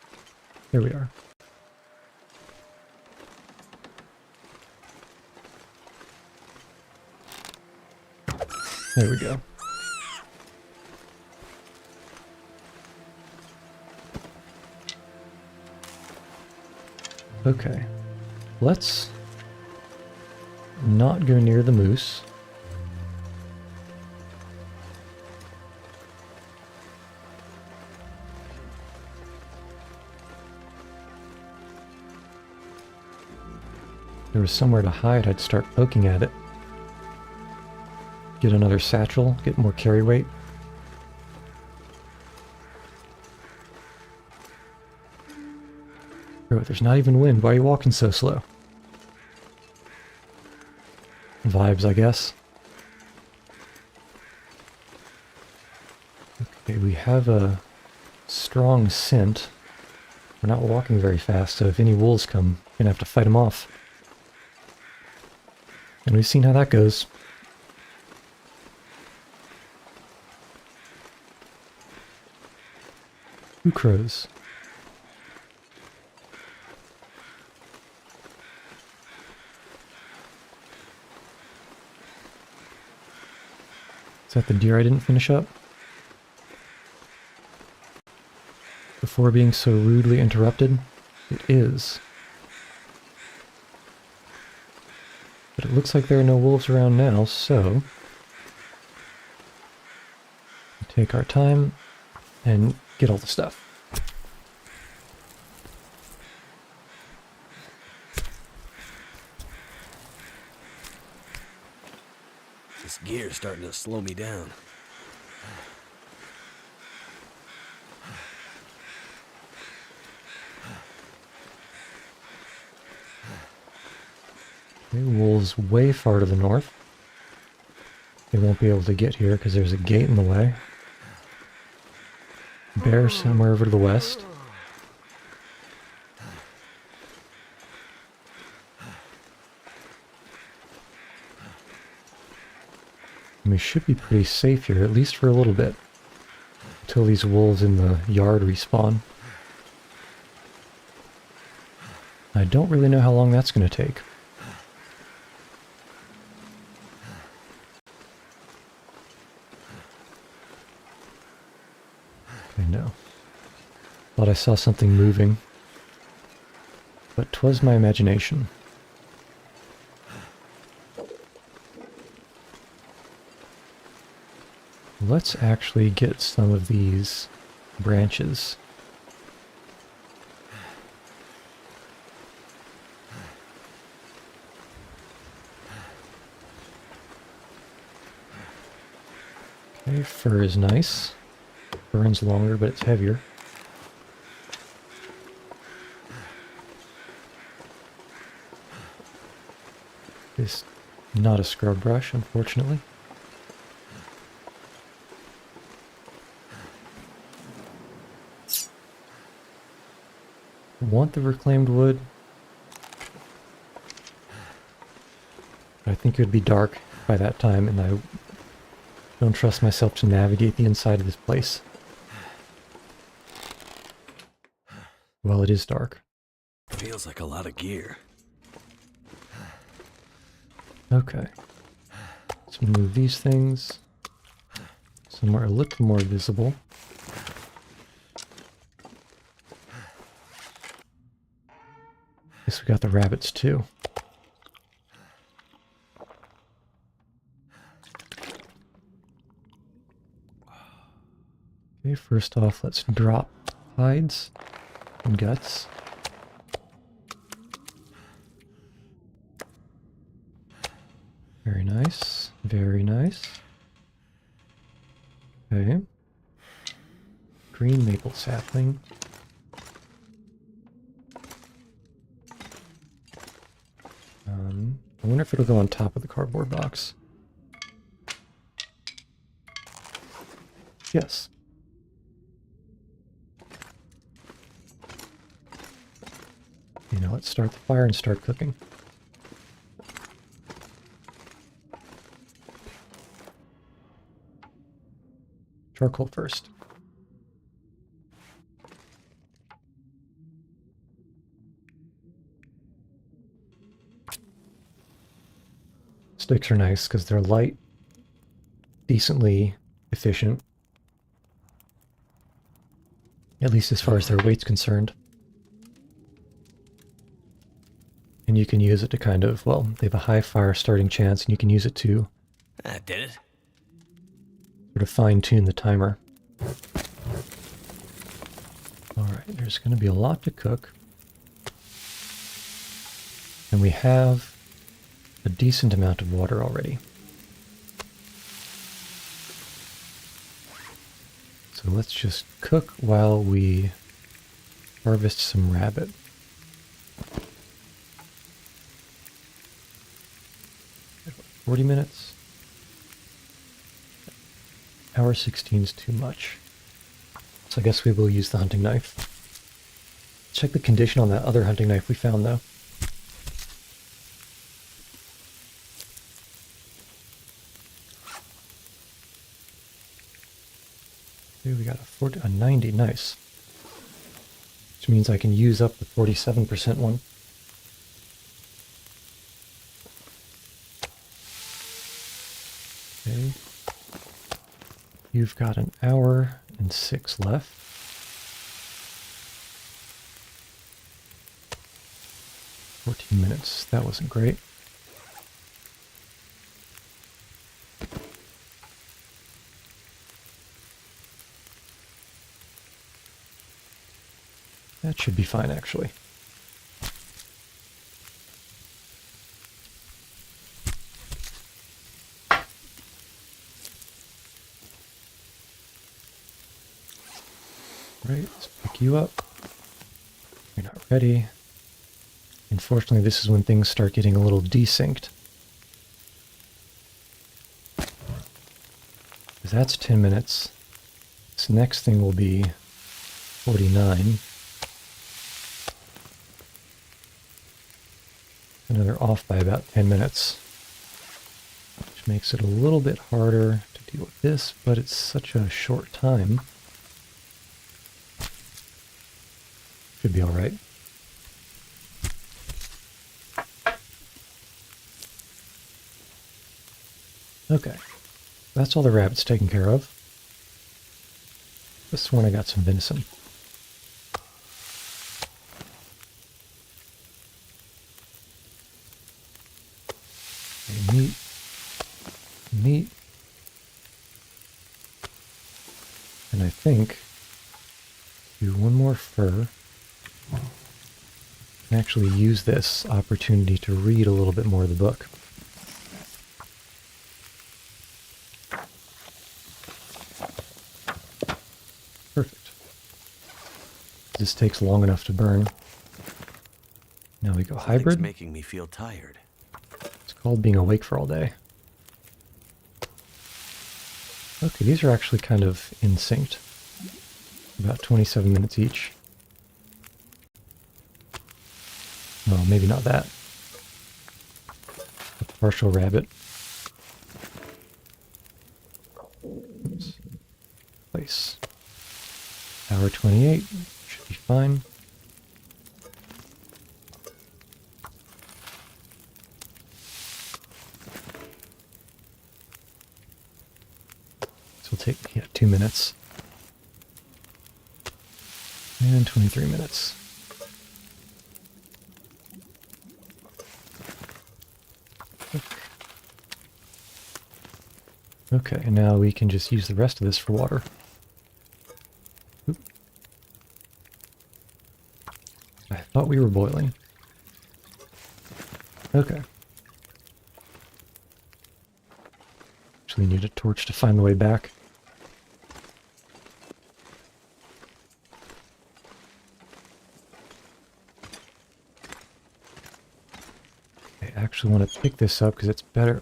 There we are. There we go. Okay. Let's not go near the moose. If there was somewhere to hide, I'd start poking at it. Get another satchel, get more carry weight. Bro, there's not even wind. Why are you walking so slow? Vibes, I guess. Okay, we have a strong scent. We're not walking very fast, so if any wolves come, we're gonna have to fight them off. And we've seen how that goes. Who crows? Is that the deer I didn't finish up? Before being so rudely interrupted? It is. But it looks like there are no wolves around now, so... take our time and get all the stuff. This gear's starting to slow me down. Okay, wolves way far to the north. They won't be able to get here because there's a gate in the way. Bear somewhere over to the west. And we should be pretty safe here, at least for a little bit. Until these wolves in the yard respawn. I don't really know how long that's going to take. I know. Thought I saw something moving. But 'twas my imagination. Let's actually get some of these branches. Okay, fur is nice. Burns longer, but it's heavier. It's not a scrub brush, unfortunately. Want the reclaimed wood. I think it would be dark by that time, and I don't trust myself to navigate the inside of this place. Well, it is dark. Feels like a lot of gear. Okay. Let's move these things somewhere a little more visible. Guess we got the rabbits too. Okay, first off, let's drop hides and guts. Very nice, very nice. Okay. Green maple sapling. I wonder if it'll go on top of the cardboard box. Yes. You know, let's start the fire and start cooking. Charcoal first. Sticks are nice because they're light, decently efficient, at least as far as their weight's concerned. And you can use it to kind of, well, they have a high fire starting chance, and you can use it to That did it. sort of fine-tune the timer. Alright, there's going to be a lot to cook. And we have a decent amount of water already. So let's just cook while we harvest some rabbit. What, 40 minutes? Hour 16 is too much. So I guess we will use the hunting knife. Check the condition on that other hunting knife we found though. Okay, we got a 90, nice. Which means I can use up the 47% one. Okay. You've got an hour and 6 left. 14 minutes, that wasn't great. That should be fine, actually. Right, let's pick you up. You're not ready. Unfortunately, this is when things start getting a little desynced. Because that's 10 minutes. This next thing will be 49. And they're off by about 10 minutes. Which makes it a little bit harder to deal with this, but it's such a short time. Should be alright. Okay. That's all the rabbits taken care of. This one I got some venison. Okay, meat. And I think do one more fur. And actually use this opportunity to read a little bit more of the book. Perfect. This takes long enough to burn. Now we go hybrid. Something's making me feel tired. It's called being awake for all day. Okay, these are actually kind of in sync. About 27 minutes each. Well, maybe not that. A partial rabbit. Oops. Place. Hour 28. Should be fine. This will take, 2 minutes. And 23 minutes. Okay, and now we can just use the rest of this for water. Oop. I thought we were boiling. Okay. Actually need a torch to find the way back. I actually want to pick this up because it's better.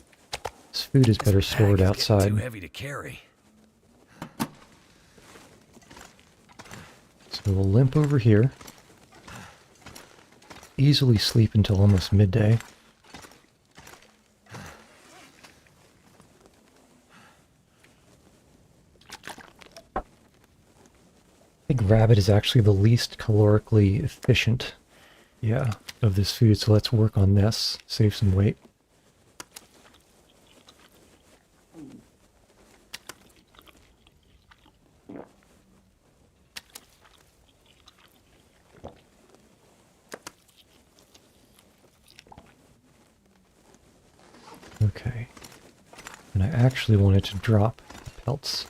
This food is better stored outside. Too heavy to carry. So we'll limp over here. easily sleep until almost midday. I think rabbit is actually the least calorically efficient, yeah, of this food, so let's work on this, save some weight. Okay, and I actually wanted to drop the pelts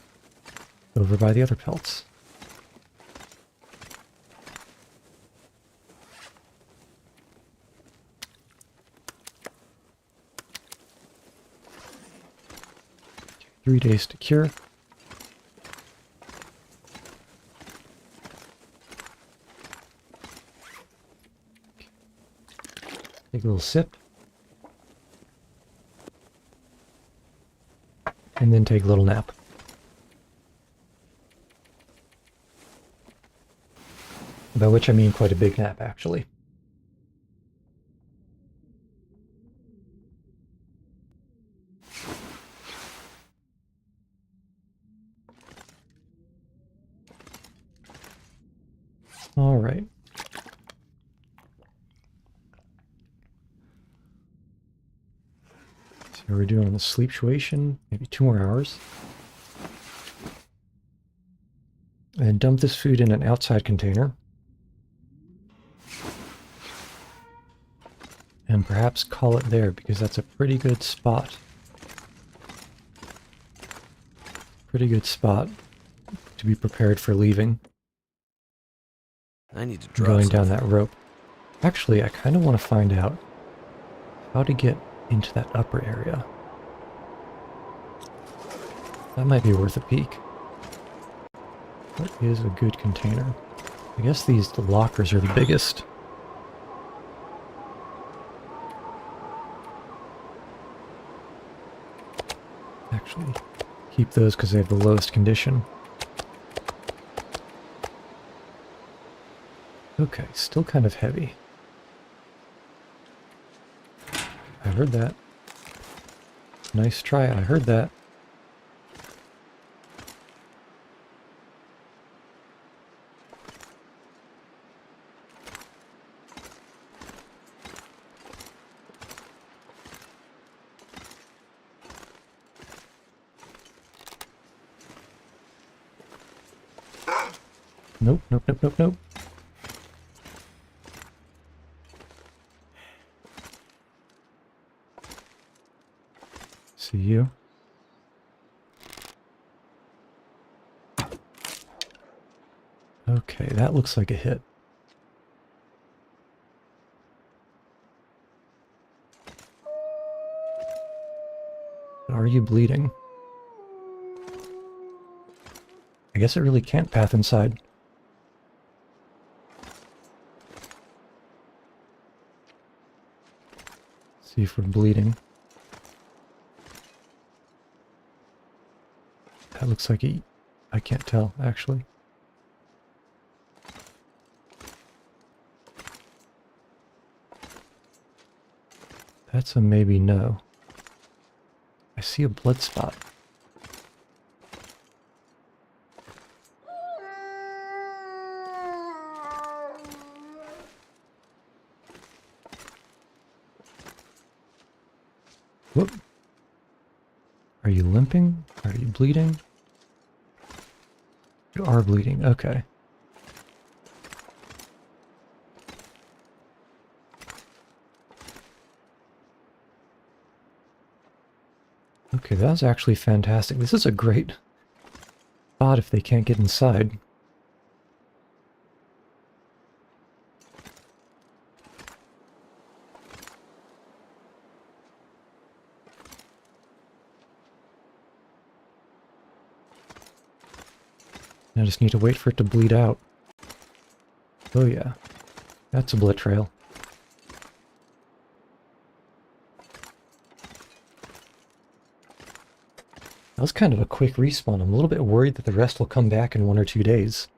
over by the other pelts. Okay, 3 days to cure. Take a little sip. And then take a little nap. By which I mean quite a big nap, actually. All right. So we're doing on the sleep situation, maybe 2 more hours. And dump this food in an outside container. And perhaps call it there, because that's a pretty good spot. Pretty good spot to be prepared for leaving. I need to drop Going down something. that rope. Actually, I kind of want to find out how to get into that upper area. That might be worth a peek. What is a good container? I guess the lockers are the biggest. Actually, keep those because they have the lowest condition. Okay, still kind of heavy. I heard that. Nice try, I heard that. Nope, nope, nope, nope, nope. See you. Okay, that looks like a hit. Are you bleeding? I guess it really can't path inside. See if we're bleeding. That looks like I can't tell, actually. That's a maybe no. I see a blood spot. Whoop. Are you limping? Are you bleeding? You are bleeding, okay. Okay, that was actually fantastic. This is a great spot if they can't get inside. I just need to wait for it to bleed out. Oh yeah, that's a blood trail. That was kind of a quick respawn. I'm a little bit worried that the rest will come back in 1 or 2 days.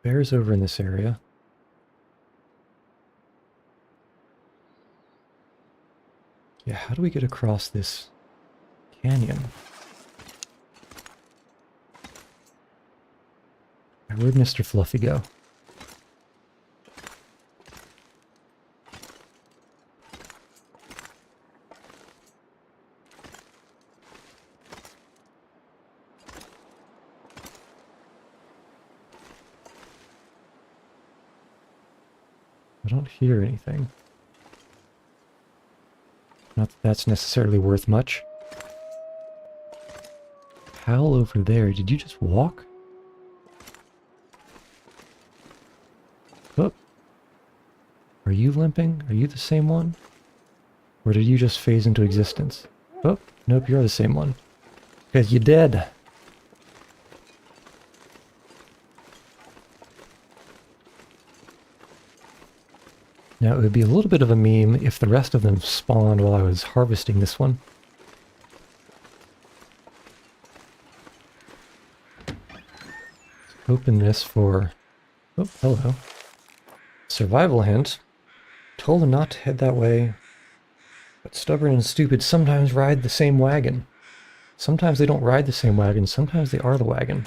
Bears over in this area. Yeah, how do we get across this canyon? Where'd Mr. Fluffy go? I don't hear anything. Not that that's necessarily worth much. Hal over there, did you just walk? Oh. Are you limping? Are you the same one? Or did you just phase into existence? Oh, nope, you're the same one. Because you're dead. Now, it would be a little bit of a meme if the rest of them spawned while I was harvesting this one. Open this for... Oh, hello. Survival hint. Told them not to head that way, but stubborn and stupid sometimes ride the same wagon. Sometimes they don't ride the same wagon, sometimes they are the wagon.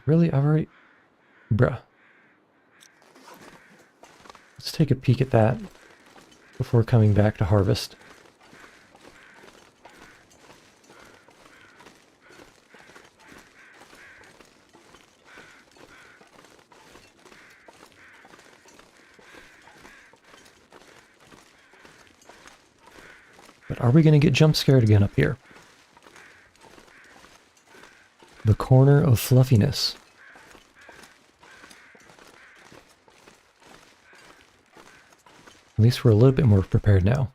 Really? I've already... Bruh. Let's take a peek at that before coming back to harvest. But are we going to get jump scared again up here? The corner of fluffiness. At least we're a little bit more prepared now.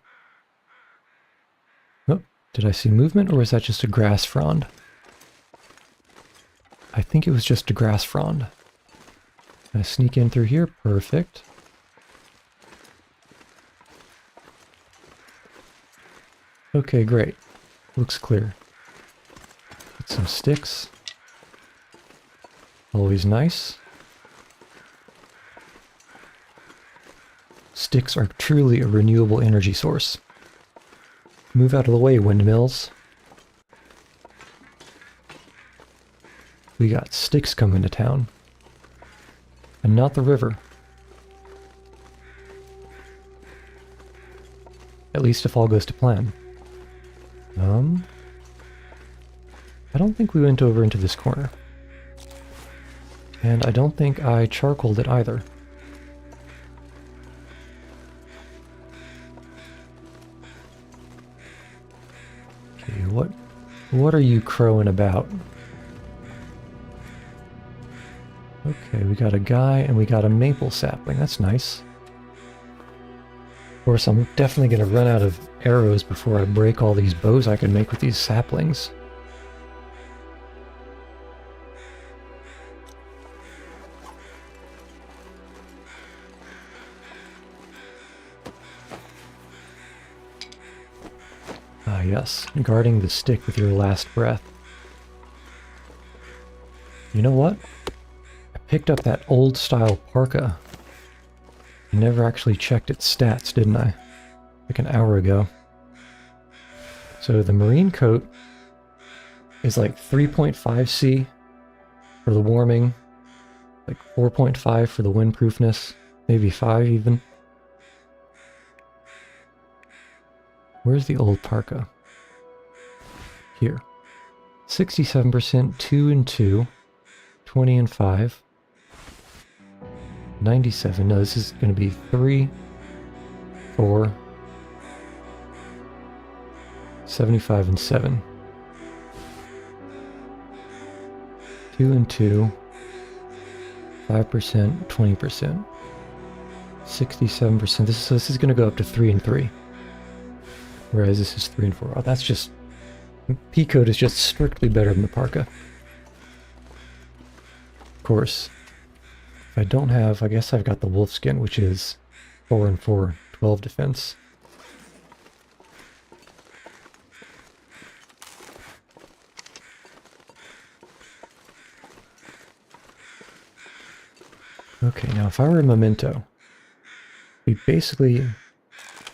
Oh, did I see movement, or was that just a grass frond? I think it was just a grass frond. Can I sneak in through here? Perfect. Okay, great. Looks clear. Get some sticks. Always nice. Sticks are truly a renewable energy source. Move out of the way, windmills. We got sticks coming to town. And not the river. At least if all goes to plan. I don't think we went over into this corner. And I don't think I charcoaled it either. Okay, what are you crowing about? Okay, we got a guy and we got a maple sapling. That's nice. Of course, I'm definitely going to run out of arrows before I break all these bows I can make with these saplings. Ah, yes. Guarding the stick with your last breath. You know what? I picked up that old-style parka. I never actually checked its stats, didn't I? Like an hour ago. So the marine coat is like 3.5C for the warming, like 4.5 for the windproofness, maybe 5 even. Where's the old parka? Here. 67%, 2 and 2, 20 and 5, 97. No, this is going to be 3, 4, 75 and 7. 2 and 2, 5%, 20%, 67%. This is going to go up to 3 and 3. Whereas this is 3 and 4. Oh, that's just... P-code is just strictly better than the parka. Of course, if I don't have... I guess I've got the wolf skin, which is 4 and 4, 12 defense. Okay, now if I were a memento, we basically...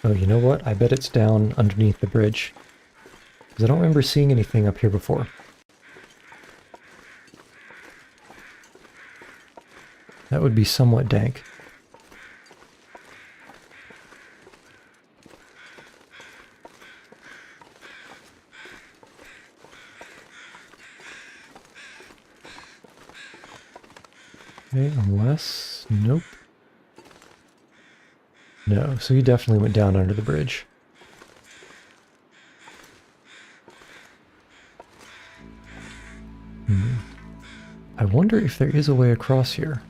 Oh, you know what? I bet it's down underneath the bridge. Because I don't remember seeing anything up here before. That would be somewhat dank. Okay, unless... Nope. No, so he definitely went down under the bridge. I wonder if there is a way across here.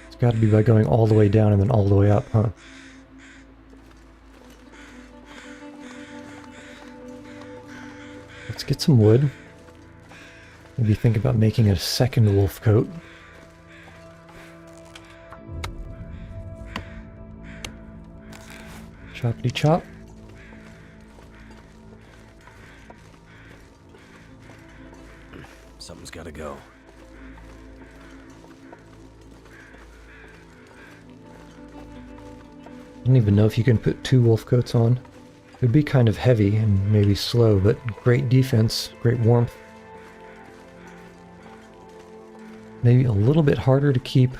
It's got to be by going all the way down and then all the way up, huh? Let's get some wood. Maybe think about making a second wolf coat. Choppity chop. Something's gotta go. I don't even know if you can put 2 wolf coats on. It would be kind of heavy and maybe slow, but great defense, great warmth. Maybe a little bit harder to keep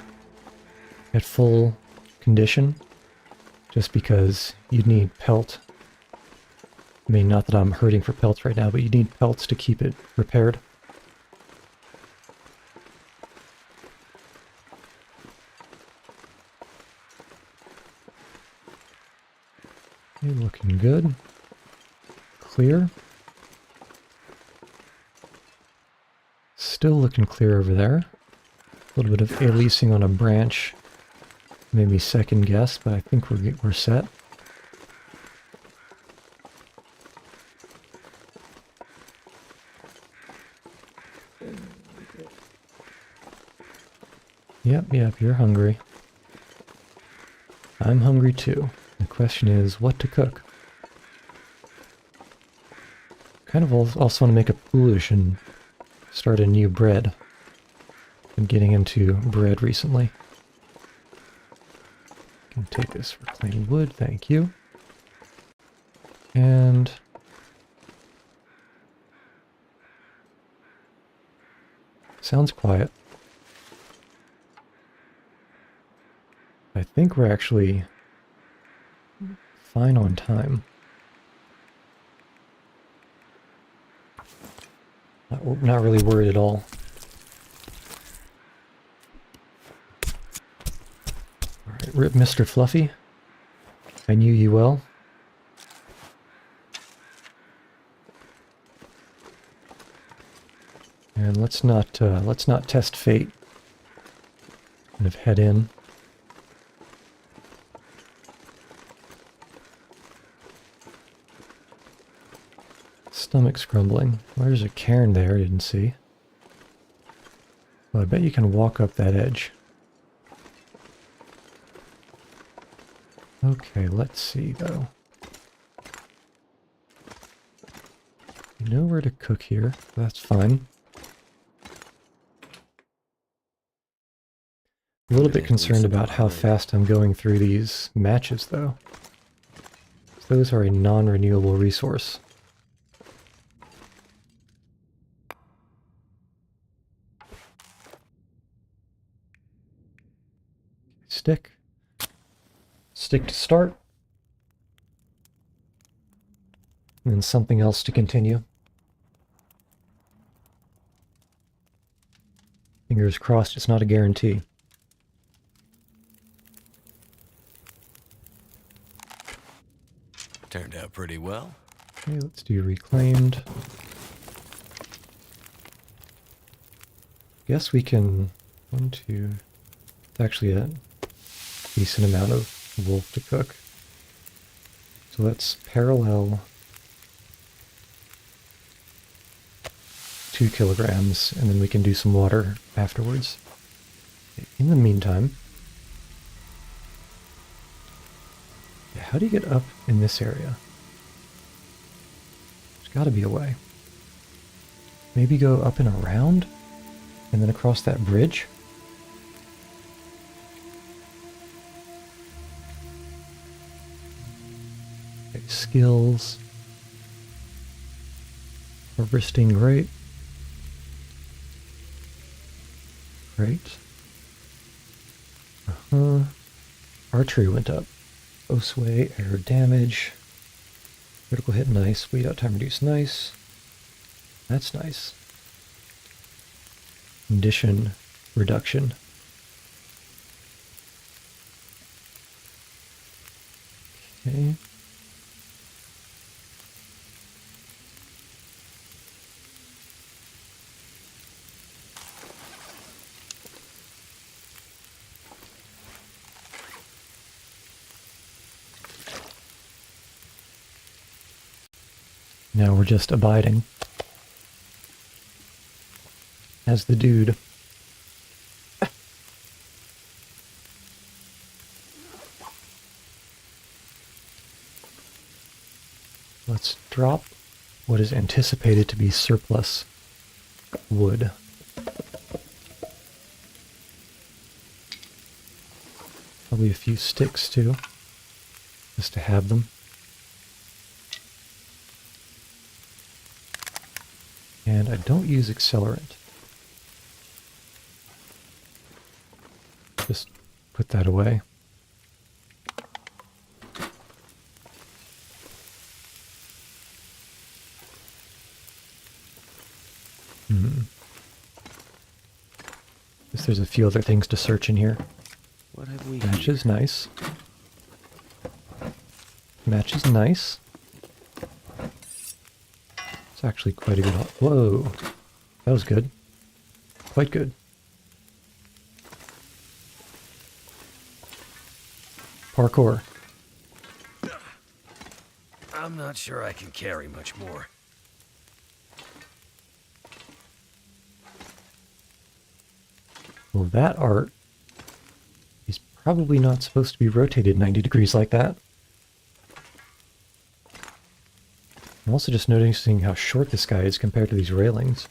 at full condition, just because you'd need pelt. I mean, not that I'm hurting for pelts right now, but you need pelts to keep it repaired. Okay, looking good. Clear. Still looking clear over there. A little bit of aliasing on a branch. Maybe second guess, but I think we're set. Yep, you're hungry. I'm hungry too. The question is, what to cook? Kind of also want to make a foolish and start a new bread. Been getting into bread recently. Can take this for plain wood, thank you. And sounds quiet. I think we're actually fine on time. Not really worried at all. Alright, rip Mr. Fluffy. I knew you well. And let's not test fate. Kind of head in. Stomach's grumbling. There's a cairn there, I didn't see. Well, I bet you can walk up that edge. Okay, let's see though. You know where to cook here, that's fine. A little bit concerned about how fast I'm going through these matches though. Those are a non-renewable resource. Stick. Stick to start. And then something else to continue. Fingers crossed it's not a guarantee. Turned out pretty well. Okay, let's do reclaimed. Guess we can... It's actually a decent amount of wolf to cook. So let's parallel 2 kilograms, and then we can do some water afterwards. In the meantime, how do you get up in this area? There's got to be a way. Maybe go up and around, and then across that bridge. Okay, skills. Harvesting grape. Great. Archery went up. Bow sway, air damage. Critical hit, nice. Bleed out time reduced, nice. That's nice. Condition reduction. Okay. Now we're just abiding as the dude. Let's drop what is anticipated to be surplus wood. Probably a few sticks too, just to have them. And I don't use accelerant. Just put that away. Guess there's a few other things to search in here. What have we Match here? is nice. Match is nice. It's actually quite a good... Whoa! That was good. Quite good. Parkour. I'm not sure I can carry much more. Well, that art is probably not supposed to be rotated 90 degrees like that. I'm also just noticing how short this guy is compared to these railings.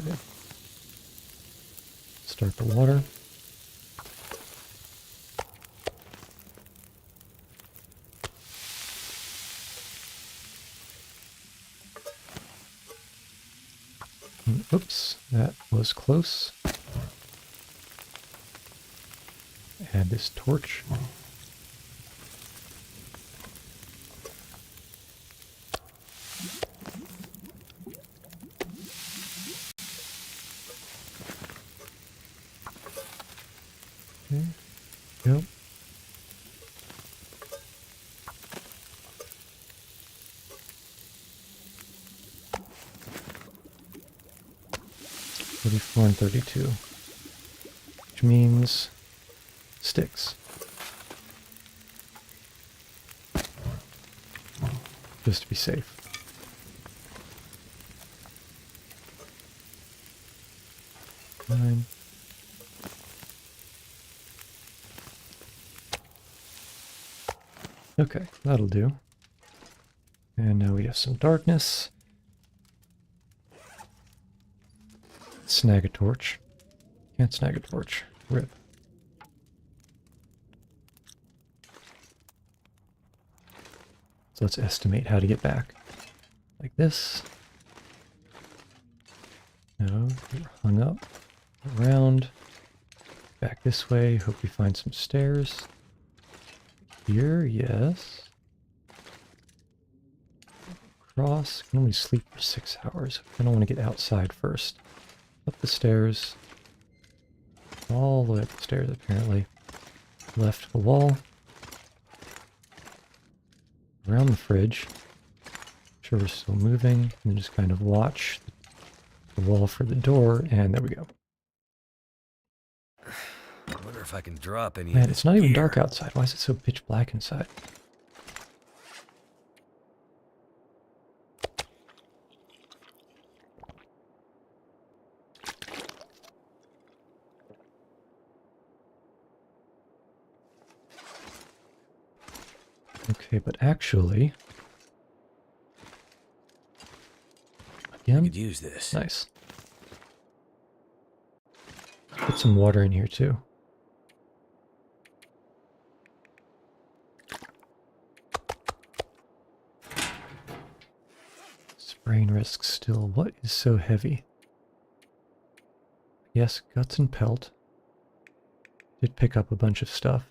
Okay. Start the water. Oops, that was close. Add this torch. Okay. Yep. $34 and 32, which means sticks. Just to be safe. Nine. Okay, that'll do. And now we have some darkness. Snag a torch. Can't snag a torch. Rip. So let's estimate how to get back. Like this. No, you're hung up. Around. Back this way. Hope we find some stairs. Here, yes. Cross. Can only sleep for 6 hours. I don't want to get outside first. Up the stairs. All the way up the stairs, apparently. Left the wall. Around the fridge. Sure we're still moving. And just kind of watch the wall for the door. And there we go. I wonder if I can drop any. Man, of it's this not even gear. dark outside. Why is it so pitch black inside? Okay, but actually... I Again? could use this. Nice. Put some water in here too. Sprain risk still. What is so heavy? Yes, guts and pelt. Did pick up a bunch of stuff.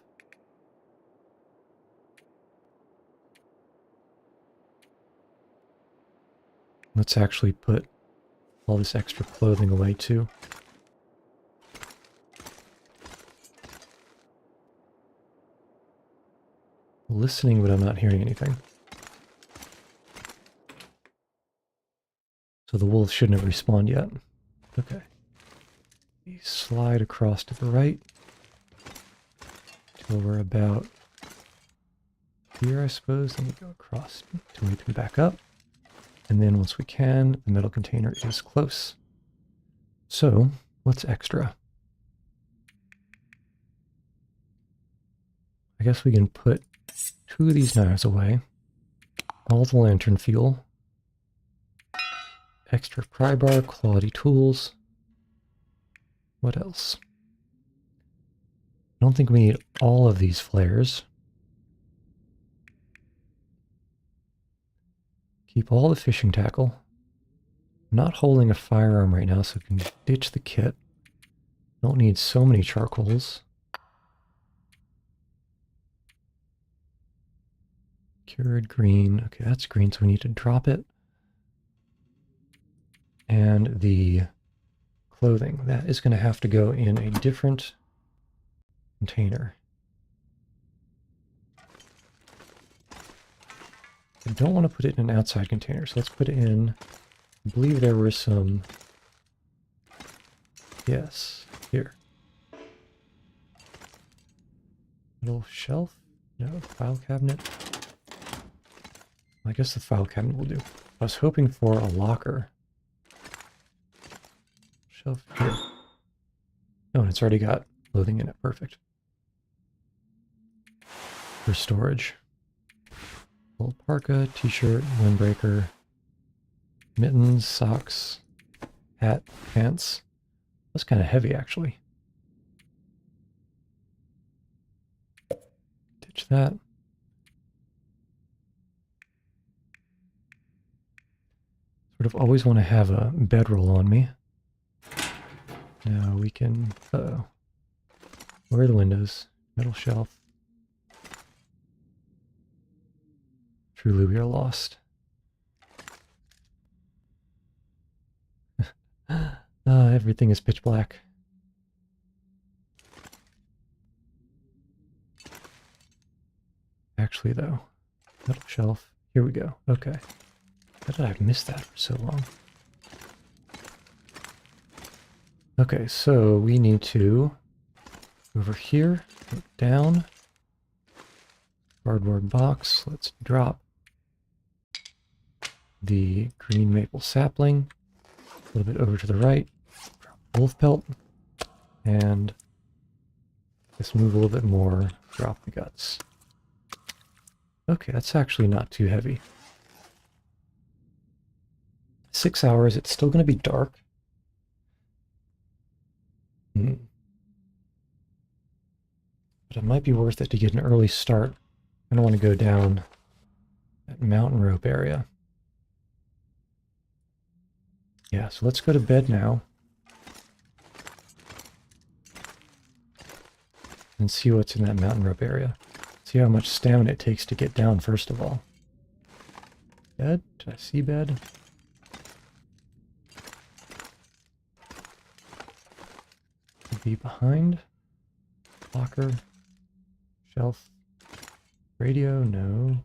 Let's actually put all this extra clothing away too. Listening, but I'm not hearing anything. So the wolves shouldn't have respawned yet. Okay. We slide across to the right. Till we're about here, I suppose. Then we go across till we can back up. And then once we can, the metal container is close. So, what's extra? I guess we can put 2 of these knives away. All the lantern fuel. Extra pry bar, quality tools. What else? I don't think we need all of these flares. Keep all the fishing tackle. I'm not holding a firearm right now, so I can ditch the kit. Don't need so many charcoals. Cured green. Okay, that's green, so we need to drop it. And the clothing. That is going to have to go in a different container. I don't want to put it in an outside container, so let's put it in... I believe there were some... Yes, here. Little shelf? No, file cabinet. I guess the file cabinet will do. I was hoping for a locker. Shelf here. Oh, and it's already got clothing in it. Perfect. For storage. Little parka, t-shirt, windbreaker, mittens, socks, hat, pants. That's kind of heavy, actually. Ditch that. Sort of always want to have a bedroll on me. Now we can... Uh-oh. Where are the windows? Metal shelf. Truly we are lost. Everything is pitch black. Actually, though, metal shelf. Here we go. Okay. How did I miss that for so long? Okay, so we need to over here, look down, cardboard box. Let's drop the green maple sapling a little bit over to the right. Drop wolf pelt, and just move a little bit more. Drop the guts. Okay, that's actually not too heavy. 6 hours. It's still going to be dark. But it might be worth it to get an early start. I don't want to go down that mountain rope area. Yeah, so let's go to bed now. And see what's in that mountain rope area. See how much stamina it takes to get down, first of all. Bed? Did I see bed? Could be behind. Locker. Shelf. Radio? No.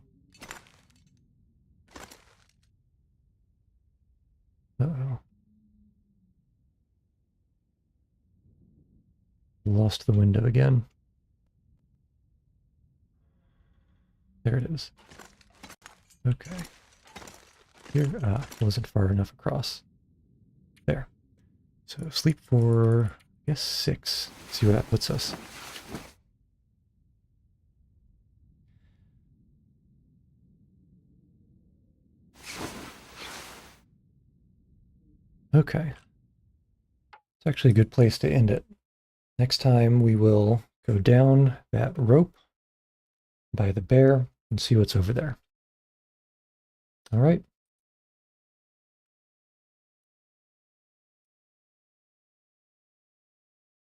Uh-oh. Lost the window again. There it is. Okay. Here, wasn't far enough across. There. So sleep for, I guess, 6. See where that puts us. Okay. It's actually a good place to end it. Next time we will go down that rope by the bear and see what's over there. All right.